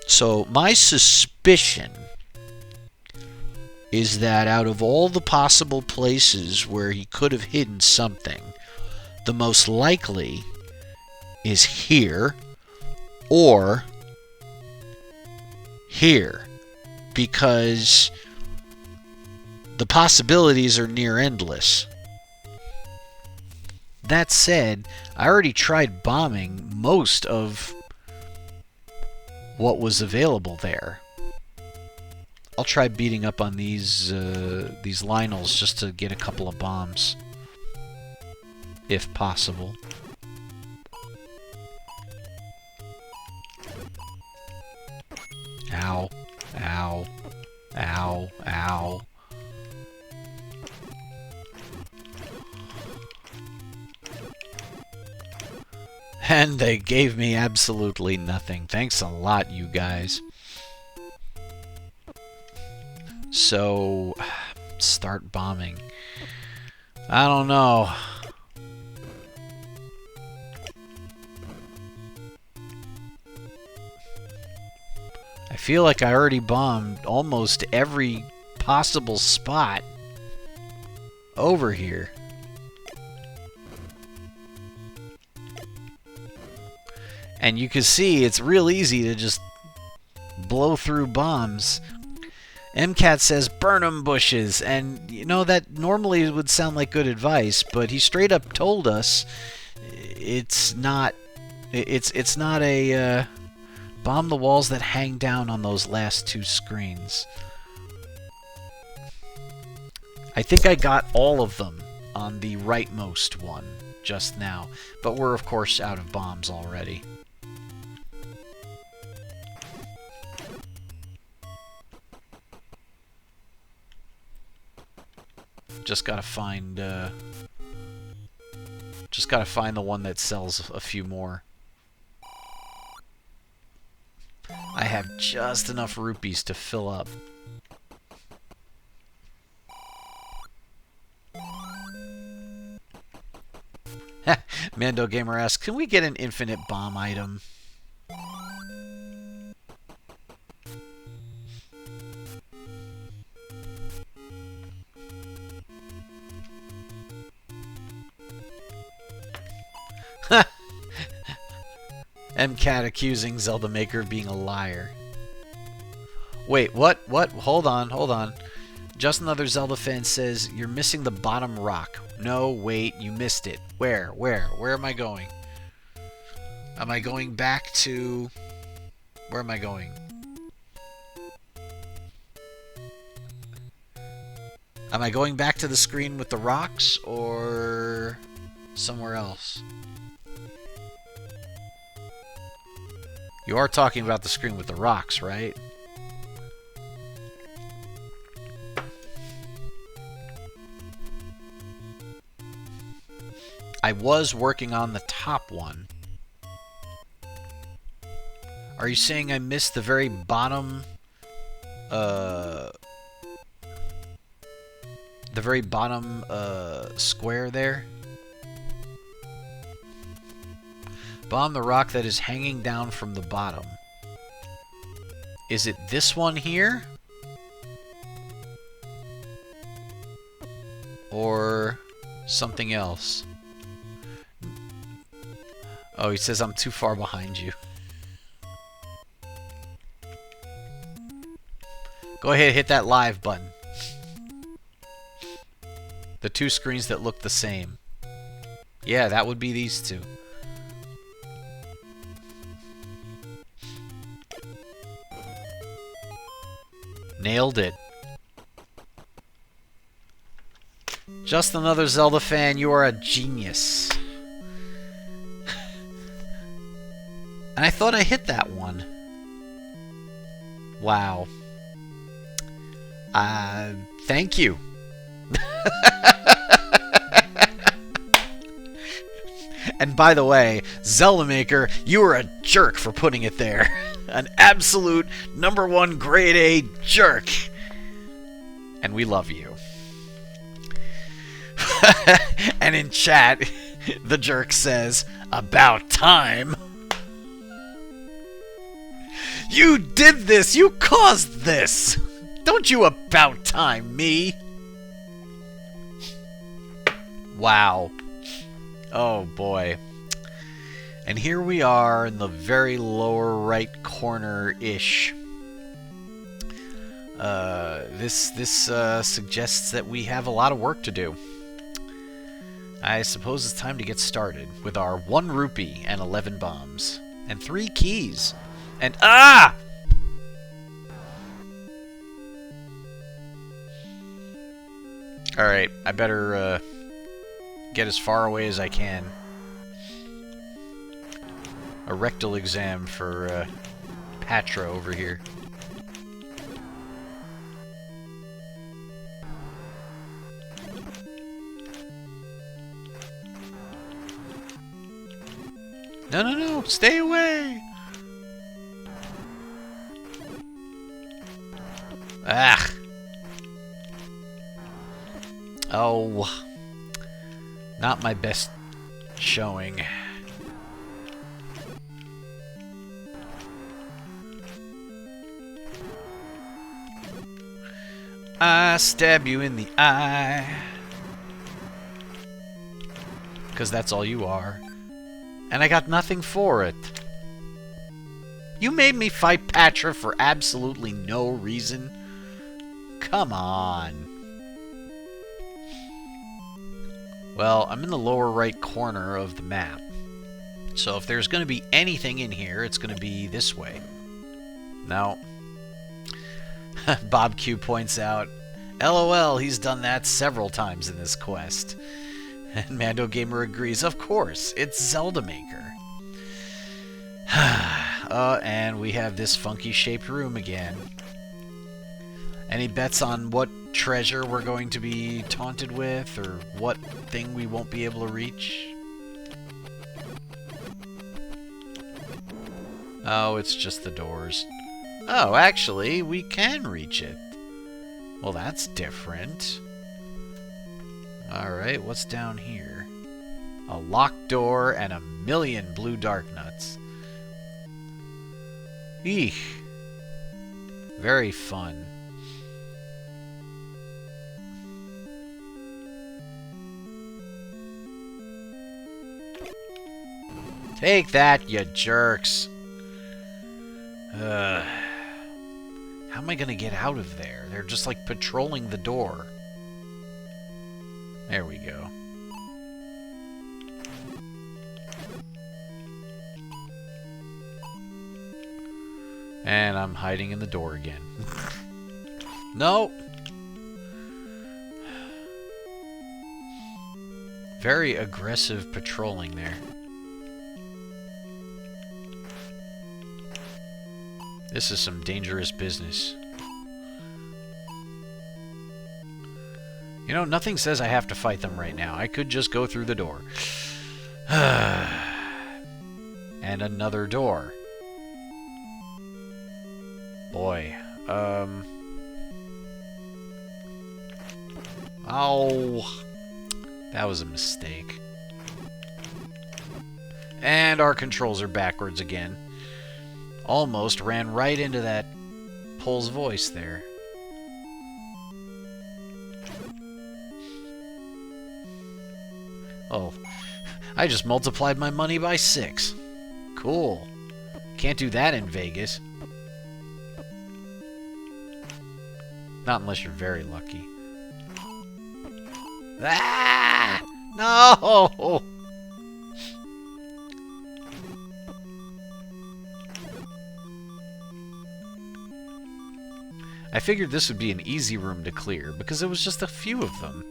Speaker 1: So my suspicion is that out of all the possible places where he could have hidden something, the most likely is here or here, because the possibilities are near endless. That said, I already tried bombing most of what was available there. I'll try beating up on these Lionels just to get a couple of bombs, if possible. Ow, ow, ow, ow. And they gave me absolutely nothing. Thanks a lot, you guys. So, start bombing. I don't know. I feel like I already bombed almost every possible spot over here. And you can see it's real easy to just blow through bombs. MCAT says, burn 'em bushes. And, you know, that normally would sound like good advice, but he straight up told us it's not a bomb the walls that hang down on those last two screens. I think I got all of them on the rightmost one just now, but we're of course out of bombs already. Just gotta find the one that sells a few more. I have just enough rupees to fill up. Mando Gamer asks, can we get an infinite bomb item? MCAT accusing Zelda Maker of being a liar. Wait, what? Hold on. Just another Zelda fan says, you're missing the bottom rock. No, wait, you missed it. Where? Where am I going? Am I going back to... Where am I going? Am I going back to the screen with the rocks, or somewhere else? You are talking about the screen with the rocks, right? I was working on the top one. Are you saying I missed the very bottom, square there? Bomb the rock that is hanging down from the bottom. Is it this one here? Or something else? Oh, he says I'm too far behind you. Go ahead, hit that live button. The two screens that look the same. Yeah, that would be these two. Nailed it. Just another Zelda fan, you are a genius. And I thought I hit that one. Wow. Thank you. And by the way, Zelda Maker, you were a jerk for putting it there. An absolute #1 grade A jerk. And we love you. And in chat, the jerk says, "About time." You did this! You caused this! Don't you about time me! Wow. Oh boy. And here we are in the very lower right corner-ish. This suggests that we have a lot of work to do. I suppose it's time to get started with our 1 rupee and 11 bombs. And 3 keys. And ah! Alright, I better get as far away as I can. A rectal exam for Patra over here. No, no, no! Stay away! Ah! Oh. Not my best showing. I stab you in the eye. 'Cause that's all you are. And I got nothing for it. You made me fight Patra for absolutely no reason. Come on. Well, I'm in the lower right corner of the map. So if there's going to be anything in here, it's going to be this way. No. Bob Q points out, LOL, he's done that several times in this quest. And Mando Gamer agrees, of course, it's Zelda Maker. And we have this funky-shaped room again. Any bets on what treasure we're going to be taunted with, or what thing we won't be able to reach? Oh, it's just the doors. Oh, actually, we can reach it. Well, that's different. Alright, what's down here? A locked door and a million blue dark nuts. Eek. Very fun. Take that, you jerks. How am I gonna get out of there? They're just like patrolling the door. There we go. And I'm hiding in the door again. No! Very aggressive patrolling there. This is some dangerous business. You know, nothing says I have to fight them right now. I could just go through the door. And another door. Boy. Oh. That was a mistake. And our controls are backwards again. Almost ran right into that Pole's voice there. Oh. I just multiplied my money by 6. Cool. Can't do that in Vegas. Not unless you're very lucky. Ah! No! I figured this would be an easy room to clear, because there was just a few of them.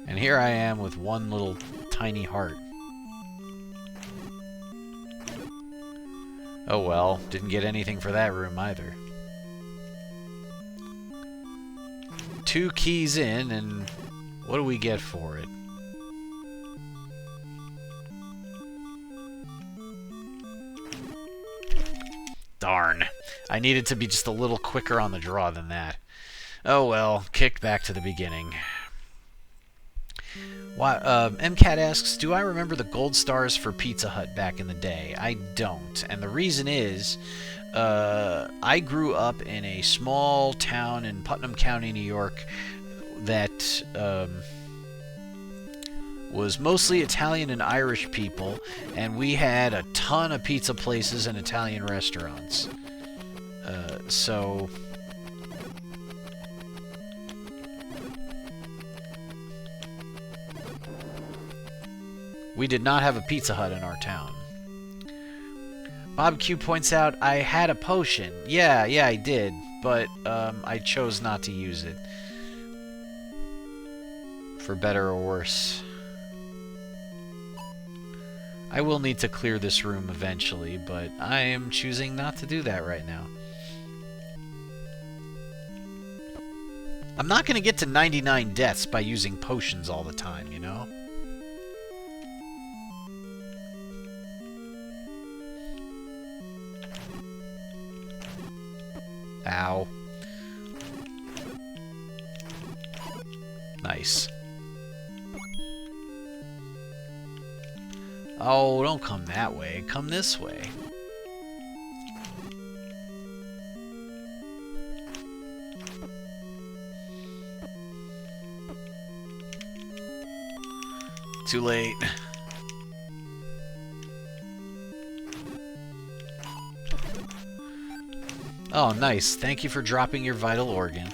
Speaker 1: And here I am with one little tiny heart. Oh well, didn't get anything for that room either. 2 keys in, and what do we get for it? Darn. I needed to be just a little quicker on the draw than that. Oh well, kick back to the beginning. MCAT asks, do I remember the gold stars for Pizza Hut back in the day? I don't. And the reason is, I grew up in a small town in Putnam County, New York, that was mostly Italian and Irish people, and we had a ton of pizza places and Italian restaurants. So we did not have a Pizza Hut in our town. Bob Q points out, I had a potion. Yeah, I did, but I chose not to use it. For better or worse. I will need to clear this room eventually, but I am choosing not to do that right now. I'm not going to get to 99 deaths by using potions all the time, you know? Ow. Nice. Oh, don't come that way. Come this way. Too late. Oh, nice. Thank you for dropping your vital organ.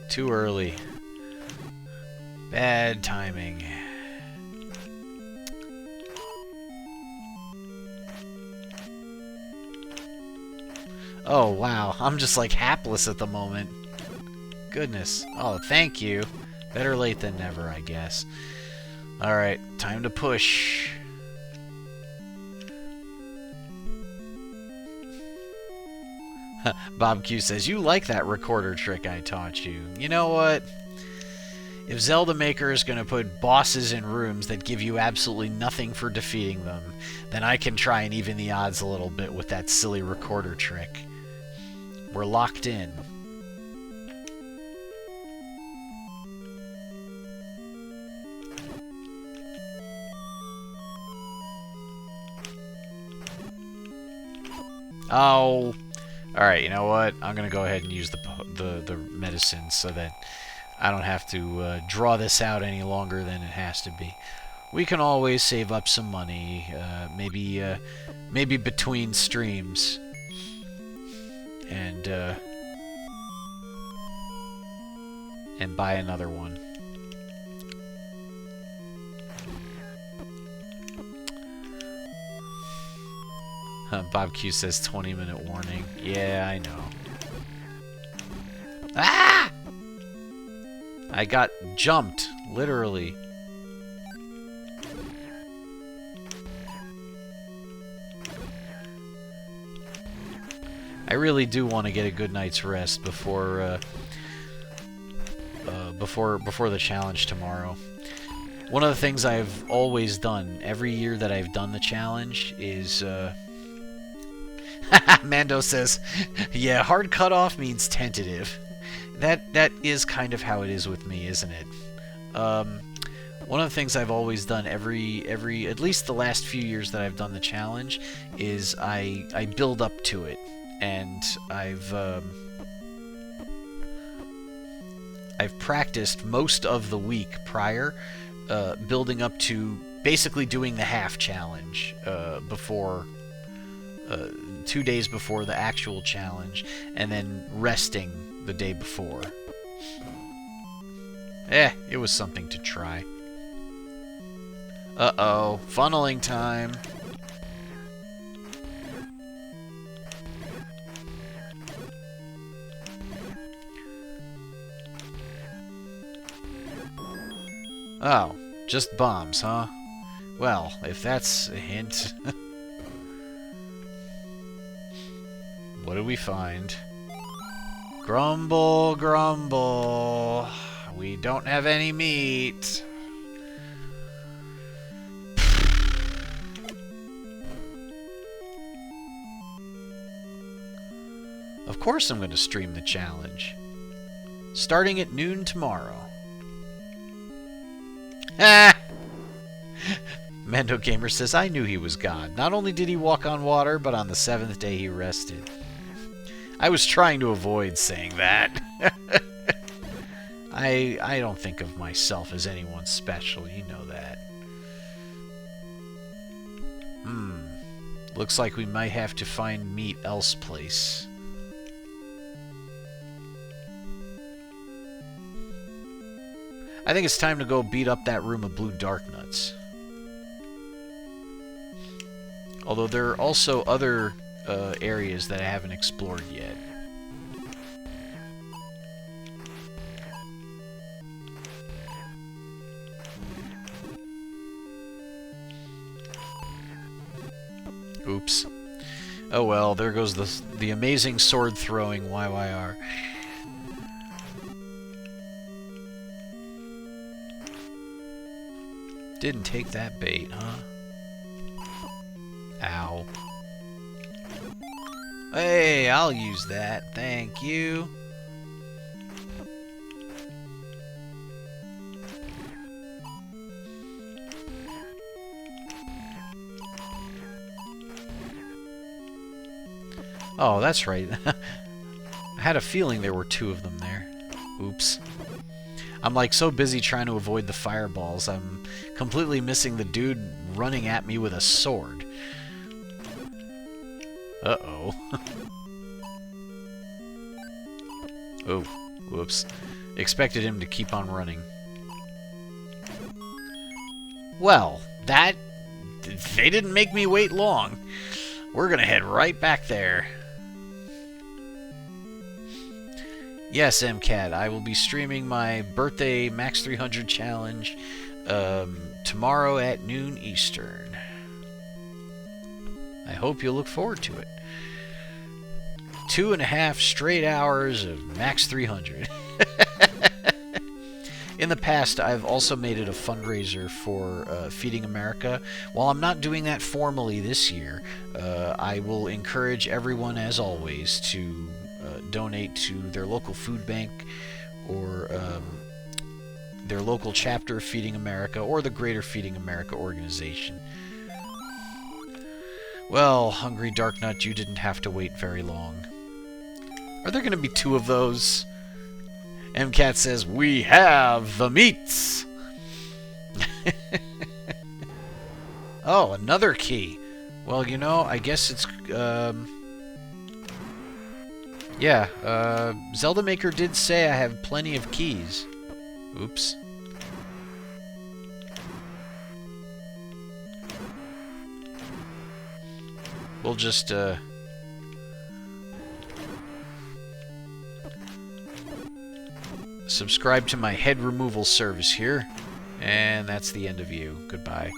Speaker 1: Too early. Bad timing. Oh, wow. I'm just like hapless at the moment. Goodness. Oh, thank you. Better late than never, I guess. Alright, time to push. Bob Q says, you like that recorder trick I taught you. You know what? If Zelda Maker is going to put bosses in rooms that give you absolutely nothing for defeating them, then I can try and even the odds a little bit with that silly recorder trick. We're locked in. Oh... Alright, you know what? I'm going to go ahead and use the medicine so that I don't have to draw this out any longer than it has to be. We can always save up some money, maybe between streams, and buy another one. Bob Q says 20-minute warning. Yeah, I know. Ah! I got jumped, literally. I really do want to get a good night's rest before before the challenge tomorrow. One of the things I've always done every year that I've done the challenge is Mando says, yeah, hard cutoff means tentative. That is kind of how it is with me, isn't it? One of the things I've always done every at least the last few years that I've done the challenge is I build up to it, and I've practiced most of the week prior, building up to basically doing the half challenge before 2 days before the actual challenge, and then resting the day before. It was something to try. Uh-oh, funneling time. Oh, just bombs, huh? Well, if that's a hint. What do we find? Grumble, grumble. We don't have any meat. Of course I'm going to stream the challenge. Starting at noon tomorrow. Ah! Mendo Gamer says, I knew he was God. Not only did he walk on water, but on the 7th day he rested. I was trying to avoid saying that. I don't think of myself as anyone special, you know that. Looks like we might have to find meat elseplace. I think it's time to go beat up that room of blue dark nuts. Although there are also other areas that I haven't explored yet. Oops. Oh well, there goes the amazing sword throwing YYR. Didn't take that bait, huh? Ow. Hey, I'll use that. Thank you. Oh, that's right. I had a feeling there were 2 of them there. Oops. I'm like so busy trying to avoid the fireballs, I'm completely missing the dude running at me with a sword. Uh-oh. Oh, whoops. Expected him to keep on running. Well, they didn't make me wait long. We're gonna head right back there. Yes, MCAT, I will be streaming my birthday Max 300 challenge tomorrow at noon Eastern. I hope you'll look forward to it. 2.5 straight hours of Max 300. In the past, I've also made it a fundraiser for Feeding America. While I'm not doing that formally this year, I will encourage everyone, as always, to donate to their local food bank or their local chapter of Feeding America or the Greater Feeding America organization. Well, Hungry Darknut, you didn't have to wait very long. Are there going to be 2 of those? MCAT says, we have the meats! Oh, another key. Well, you know, I guess it's... Yeah, Zelda Maker did say I have plenty of keys. Oops. We'll just, subscribe to my head removal service here. And that's the end of you. Goodbye.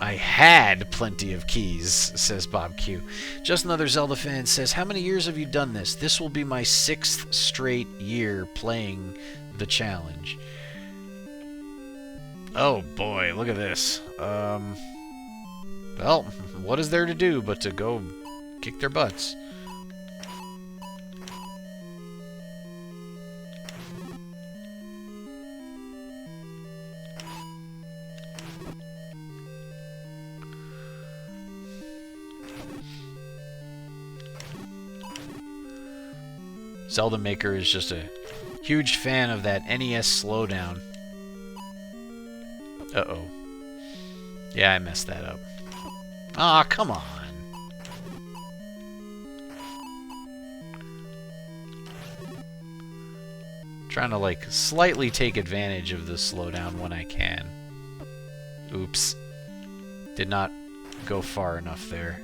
Speaker 1: I had plenty of keys, says Bob Q. Just Another Zelda Fan says, how many years have you done this? This will be my 6th straight year playing the challenge. Oh boy, look at this. Well, what is there to do but to go kick their butts? Zelda Maker is just a huge fan of that NES slowdown. Uh-oh. Yeah, I messed that up. Aw, come on. Trying to, like, slightly take advantage of the slowdown when I can. Oops. Did not go far enough there.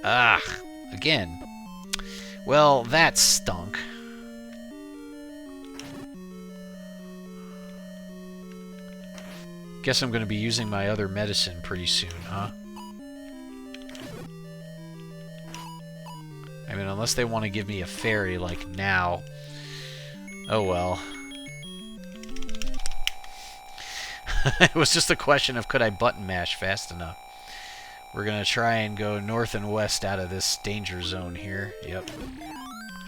Speaker 1: Ah, again. Well, that stunk. Guess I'm going to be using my other medicine pretty soon, huh? I mean, unless they want to give me a fairy, like, now. Oh, well. It was just a question of could I button mash fast enough. We're going to try and go north and west out of this danger zone here. Yep.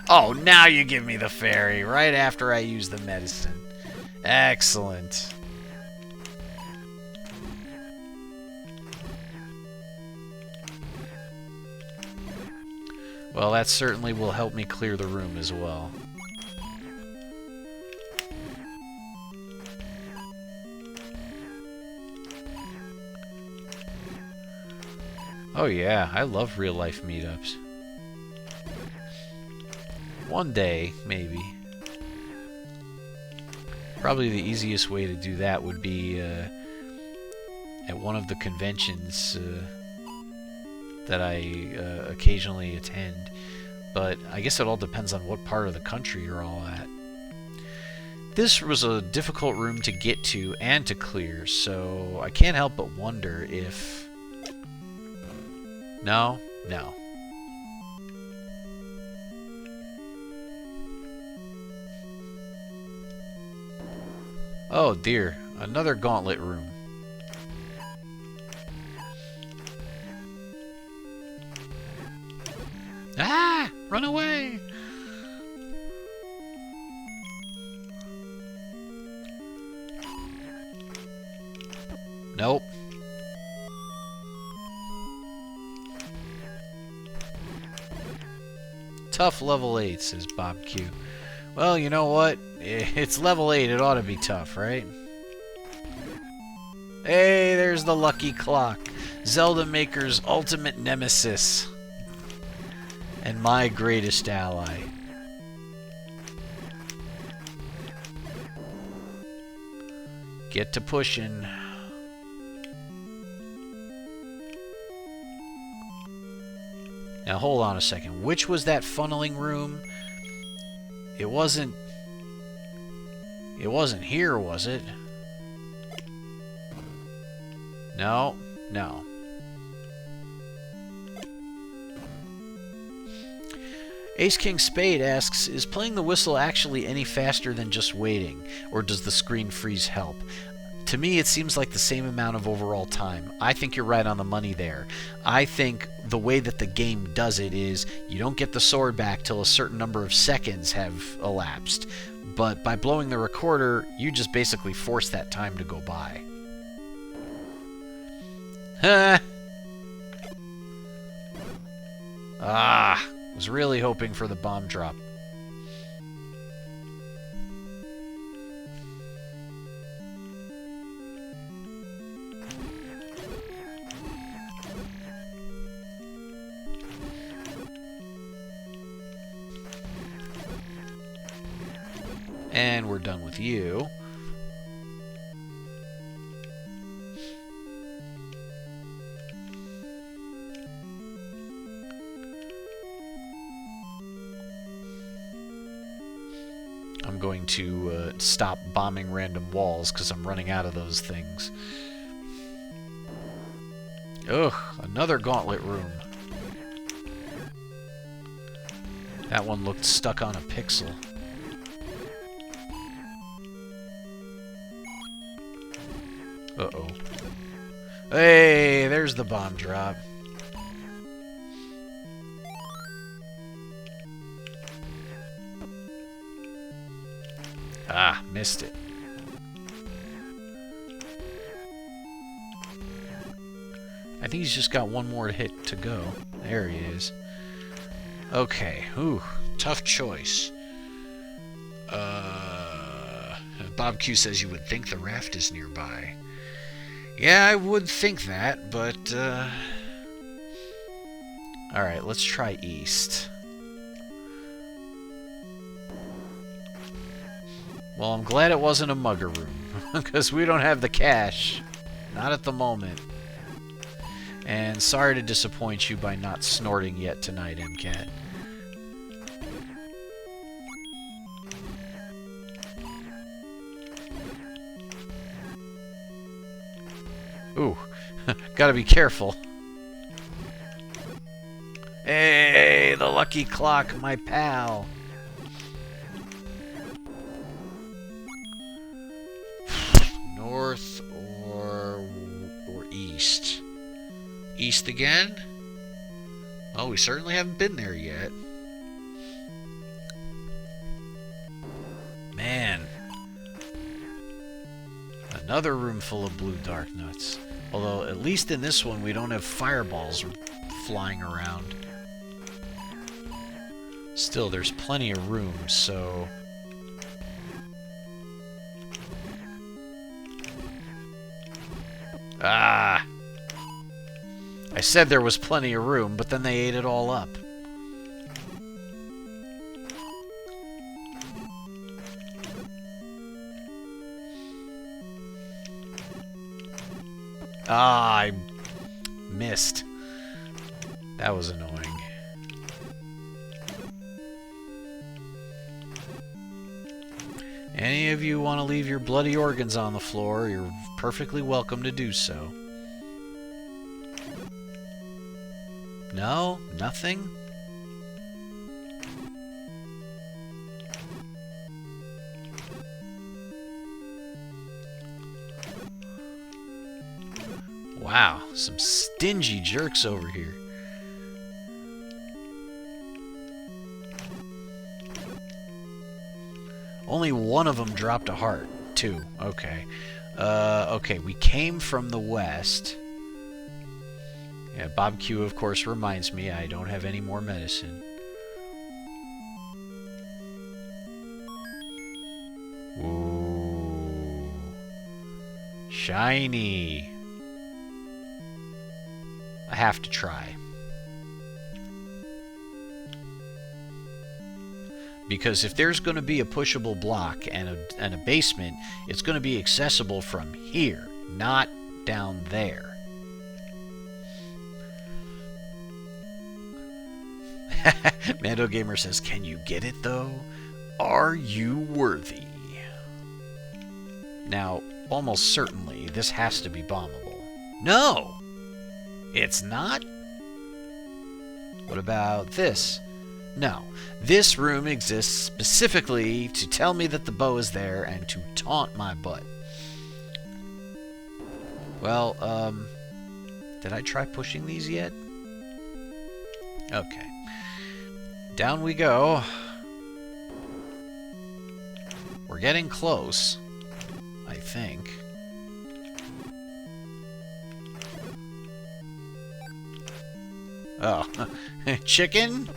Speaker 1: Oh, now you give me the fairy right after I use the medicine. Excellent. Well, that certainly will help me clear the room as well. Oh yeah, I love real-life meetups. One day, maybe. Probably the easiest way to do that would be at one of the conventions that I occasionally attend. But I guess it all depends on what part of the country you're all at. This was a difficult room to get to and to clear, so I can't help but wonder if... No? No. Oh dear, another gauntlet room. Ah! Run away! Nope. Tough level 8, says Bob Q. Well, you know what? It's level 8, it ought to be tough, right? Hey, there's the lucky clock. Zelda Maker's ultimate nemesis. And my greatest ally. Get to pushing. Now hold on a second. Which was that funneling room? It wasn't here, was it? No. No. Ace King Spade asks, is playing the whistle actually any faster than just waiting, or does the screen freeze help? To me, it seems like the same amount of overall time. I think you're right on the money there. I think the way that the game does it is you don't get the sword back till a certain number of seconds have elapsed. But by blowing the recorder, you just basically force that time to go by. Huh. Ah, was really hoping for the bomb drop. And we're done with you. I'm going to stop bombing random walls because I'm running out of those things. Ugh, another gauntlet room. That one looked stuck on a pixel. Uh-oh. Hey, there's the bomb drop. Ah, missed it. I think he's just got one more hit to go. There he is. Okay. Ooh, tough choice. Bob Q says you would think the raft is nearby. Yeah, I would think that, but, Alright, let's try east. Well, I'm glad it wasn't a mugger room, because we don't have the cash. Not at the moment. And sorry to disappoint you by not snorting yet tonight, MCAT. Ooh, gotta be careful. Hey, the lucky clock, my pal. North or east? East again? Oh, we certainly haven't been there yet. Man. Another room full of blue dark nuts. Although, at least in this one, we don't have fireballs flying around. Still, there's plenty of room, so... Ah! I said there was plenty of room, but then they ate it all up. Ah, I missed. That was annoying. Any of you want to leave your bloody organs on the floor, you're perfectly welcome to do so. No? Nothing? Wow, some stingy jerks over here. Only one of them dropped a heart. Two. Okay. Okay, we came from the west. Yeah, Bob Q, of course, reminds me I don't have any more medicine. Ooh. Shiny. I have to try. Because if there's going to be a pushable block and a basement, it's going to be accessible from here, not down there. Mando Gamer says, can you get it though? Are you worthy? Now, almost certainly, this has to be bombable. No! It's not? What about this? No. This room exists specifically to tell me that the bow is there and to taunt my butt. Well, did I try pushing these yet? Okay. Down we go. We're getting close, I think. Oh, chicken?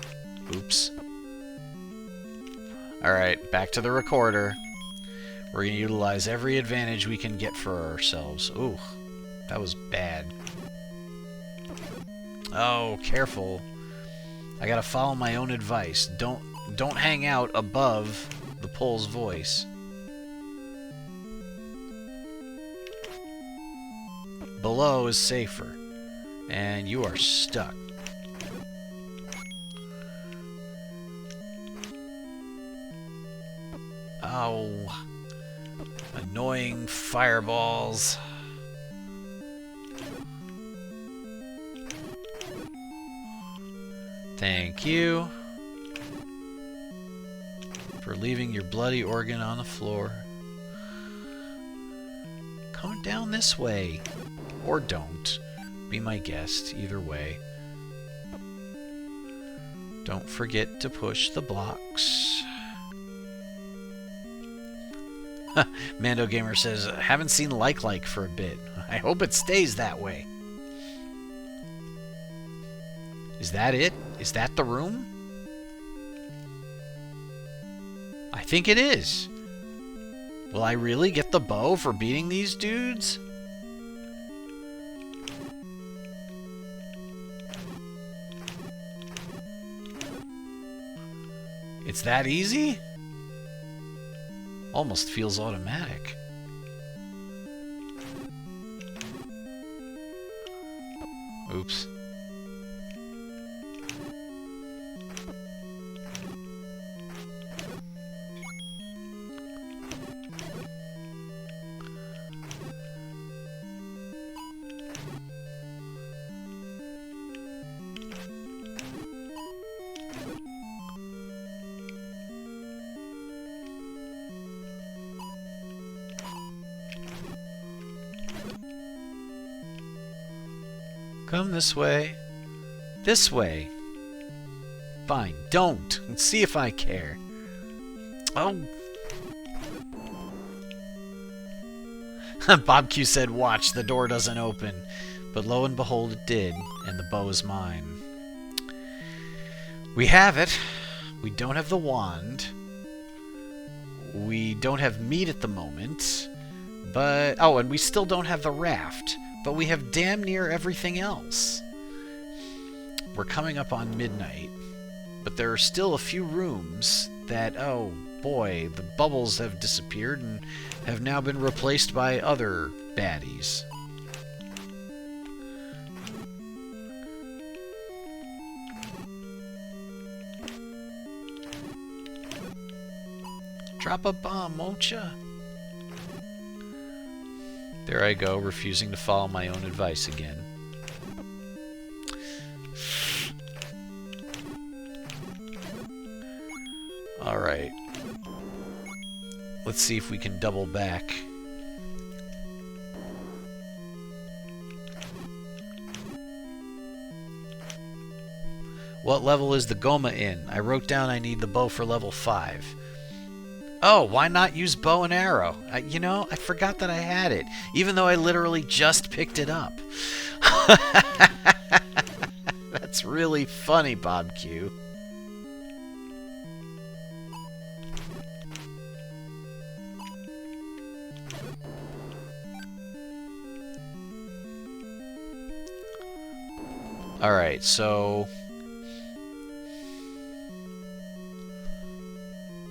Speaker 1: Oops. Alright, back to the recorder. We're going to utilize every advantage we can get for ourselves. Ooh, that was bad. Oh, careful. I gotta follow my own advice. Don't hang out above the pole's voice. Below is safer. And you are stuck. Oh, annoying fireballs. Thank you for leaving your bloody organ on the floor. Come down this way. Or don't. Be my guest, either way. Don't forget to push the blocks. Mando Gamer says, haven't seen Like for a bit. I hope it stays that way. Is that it? Is that the room? I think it is. Will I really get the bow for beating these dudes? It's that easy? Almost feels automatic. Oops. Come this way. This way. Fine, don't. Let's see if I care. Oh. Bob Q said, watch, the door doesn't open. But lo and behold, it did, and the bow is mine. We have it. We don't have the wand. We don't have meat at the moment. But, oh, and we still don't have the raft. But we have damn near everything else. We're coming up on midnight, but there are still a few rooms that, oh boy, the bubbles have disappeared and have now been replaced by other baddies. Drop a bomb, won't ya? There I go, refusing to follow my own advice again. Alright. Let's see if we can double back. What level is the Goma in? I wrote down I need the bow for level 5. Oh, why not use bow and arrow? You know, I forgot that I had it, even though I literally just picked it up. That's really funny, Bob Q. Alright, so...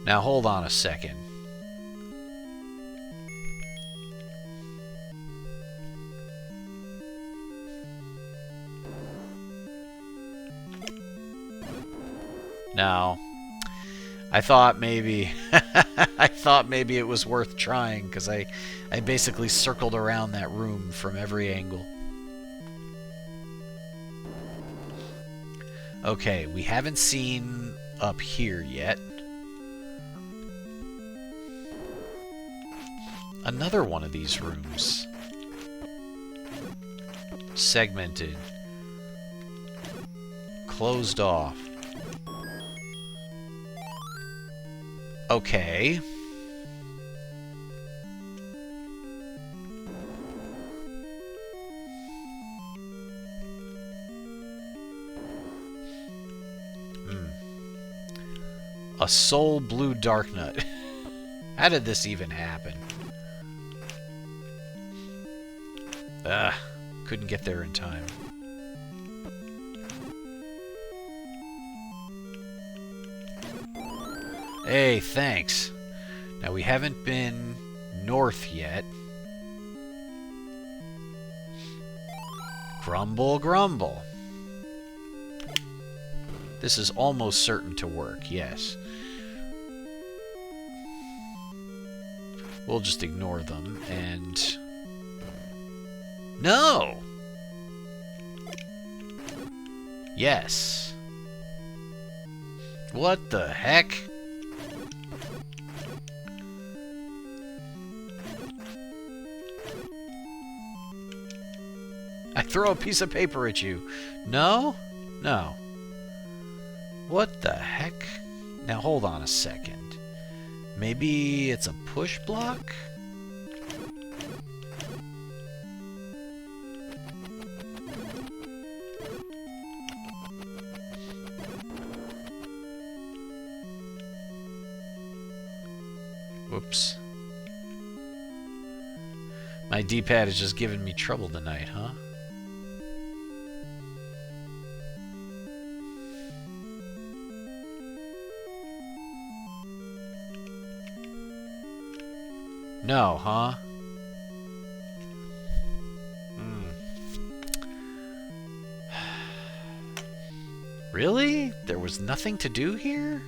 Speaker 1: Now hold on a second. Now, I thought maybe it was worth trying because I basically circled around that room from every angle. Okay, we haven't seen up here yet. Another one of these rooms. Segmented. Closed off. Okay. A soul blue dark nut. How did this even happen? Couldn't get there in time. Hey, thanks. Now, we haven't been north yet. Grumble, grumble. This is almost certain to work, yes. We'll just ignore them, and... No! Yes. What the heck? I throw a piece of paper at you. No? No. What the heck? Now hold on a second. Maybe it's a push block? Whoops. My D-pad is just giving me trouble tonight, huh? No, huh? Really? There was nothing to do here?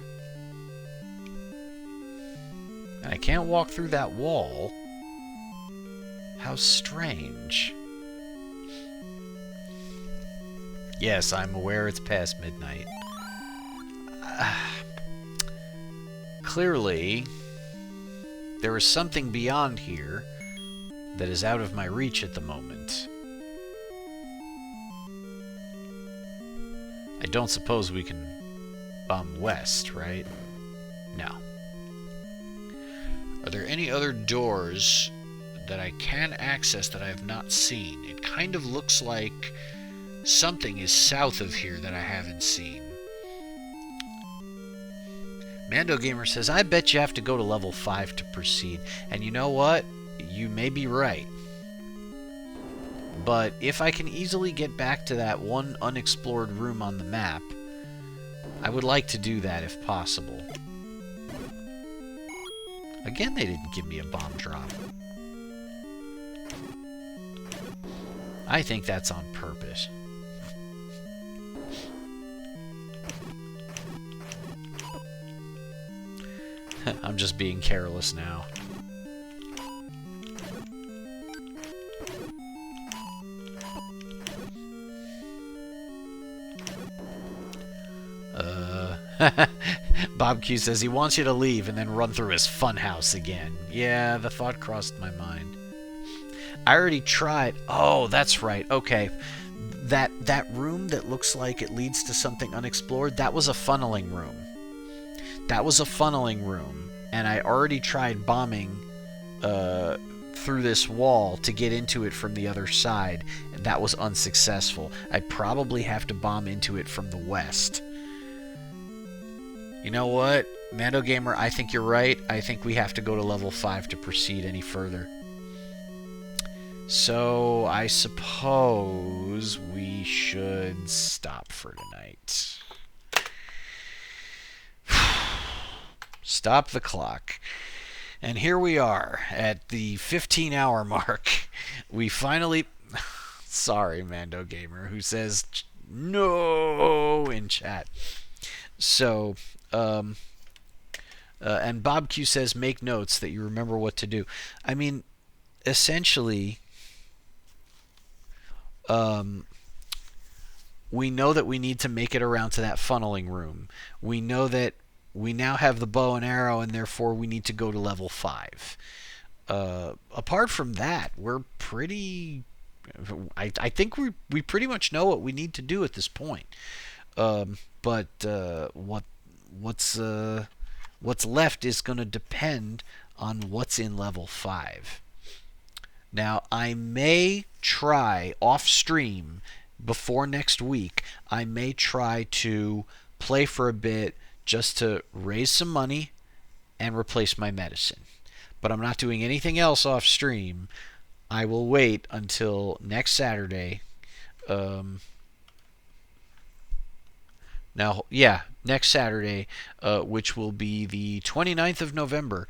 Speaker 1: I can't walk through that wall. How strange. Yes, I'm aware it's past midnight. Clearly, there is something beyond here that is out of my reach at the moment. I don't suppose we can bomb west, right? No. Are there any other doors that I can access that I have not seen? It kind of looks like something is south of here that I haven't seen. Mando Gamer says, I bet you have to go to level 5 to proceed. And you know what? You may be right. But if I can easily get back to that one unexplored room on the map, I would like to do that if possible. Again, they didn't give me a bomb drop. I think that's on purpose. I'm just being careless now. Bob Q says he wants you to leave and then run through his funhouse again. Yeah, the thought crossed my mind. I already tried. Oh, that's right. Okay. That room that looks like it leads to something unexplored, that was a funneling room. That was a funneling room, and I already tried bombing through this wall to get into it from the other side, and that was unsuccessful. I'd probably have to bomb into it from the west. You know what? Mando Gamer, I think you're right. I think we have to go to level 5 to proceed any further. So, I suppose we should stop for tonight. Stop the clock. And here we are at the 15-hour mark. We finally... Sorry, Mando Gamer, who says no in chat. So, and Bob Q says make notes that you remember what to do. I mean, essentially, we know that we need to make it around to that funneling room. We know that we now have the bow and arrow, and therefore we need to go to level 5. Apart from that, we're pretty... I think we pretty much know what we need to do at this point. But what's left is going to depend on what's in level 5. Now, I may try off stream before next week. I may try to play for a bit just to raise some money and replace my medicine. But I'm not doing anything else off stream. I will wait until next Saturday. Next Saturday, which will be the 29th of November.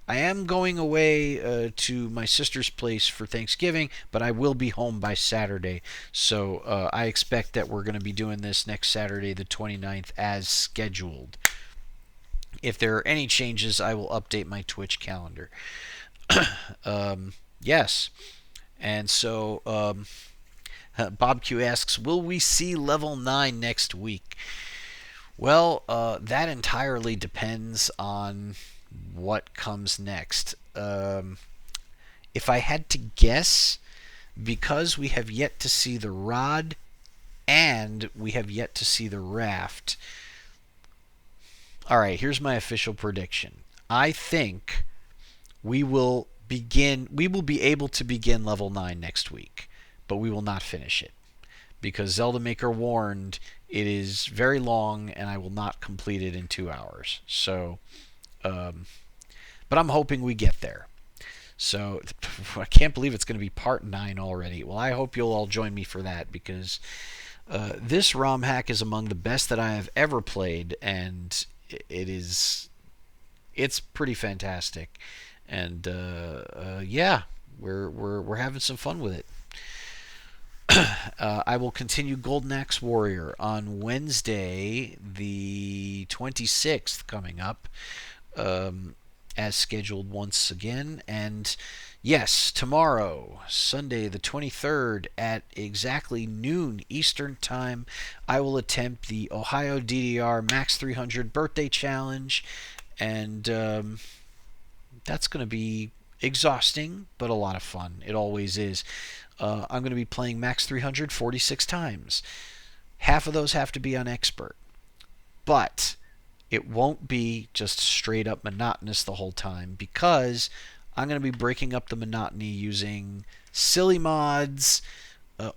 Speaker 1: I am going away to my sister's place for Thanksgiving, but I will be home by Saturday. So I expect that we're going to be doing this next Saturday, the 29th, as scheduled. If there are any changes, I will update my Twitch calendar. Yes. And so Bob Q asks, will we see level 9 next week? Well, that entirely depends on what comes next. If I had to guess, because we have yet to see the rod and we have yet to see the raft. Alright, here's my official prediction. I think we will be able to begin level 9 next week, but we will not finish it. Because Zelda Maker warned it is very long and I will not complete it in 2 hours. So, But I'm hoping we get there. So I can't believe it's going to be part 9 already. Well, I hope you'll all join me for that, because this ROMhack is among the best that I have ever played, and it's pretty fantastic. And yeah, we're having some fun with it. I will continue Golden Axe Warrior on Wednesday, the 26th, coming up, as scheduled once again. And yes, tomorrow, Sunday, the 23rd, at exactly noon Eastern Time, I will attempt the Ohio DDR Max 300 Birthday Challenge. And that's going to be exhausting, but a lot of fun. It always is. I'm going to be playing Max 300 46 times. Half of those have to be on Expert. But it won't be just straight up monotonous the whole time, because I'm going to be breaking up the monotony using silly mods,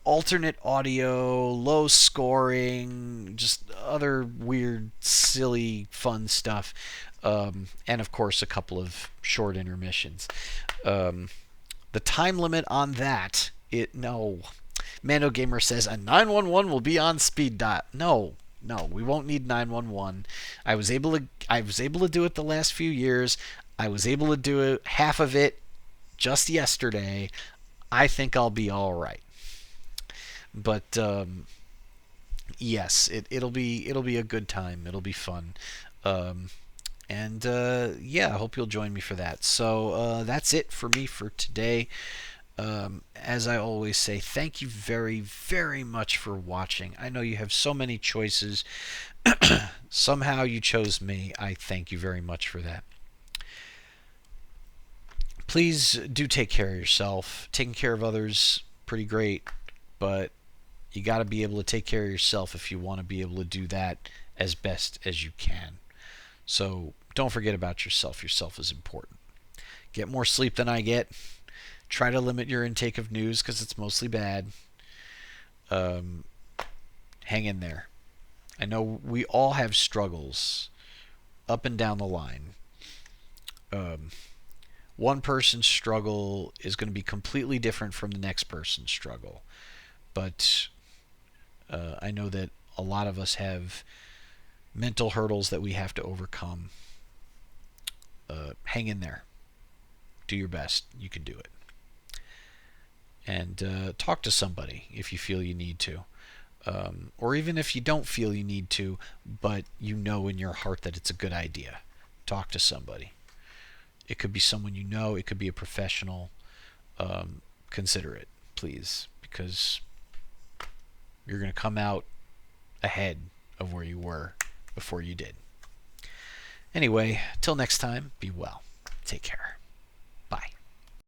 Speaker 1: alternate audio, low scoring, just other weird, silly, fun stuff. And of course, a couple of short intermissions. The time limit on that, no. Mando Gamer says a 911 will be on speed dial. No, we won't need 911. I was able to do it the last few years. I was able to do it, half of it, just yesterday. I think I'll be all right. But yes, it'll be a good time. It'll be fun. And yeah, I hope you'll join me for that. So that's it for me for today. As I always say, thank you very, very much for watching. I know you have so many choices. Somehow you chose me. I thank you very much for that. Please do take care of yourself. Taking care of others, pretty great, but you got to be able to take care of yourself if you want to be able to do that as best as you can. So don't forget about yourself. Yourself is important. Get more sleep than I get. Try to limit your intake of news, because it's mostly bad. Hang in there. I know we all have struggles up and down the line. One person's struggle is going to be completely different from the next person's struggle. But I know that a lot of us have mental hurdles that we have to overcome. Hang in there. Do your best. You can do it. And talk to somebody if you feel you need to. Or even if you don't feel you need to, but you know in your heart that it's a good idea. Talk to somebody. It could be someone you know. It could be a professional. Consider it, please, because you're going to come out ahead of where you were before you did. Anyway, till next time, be well. Take care.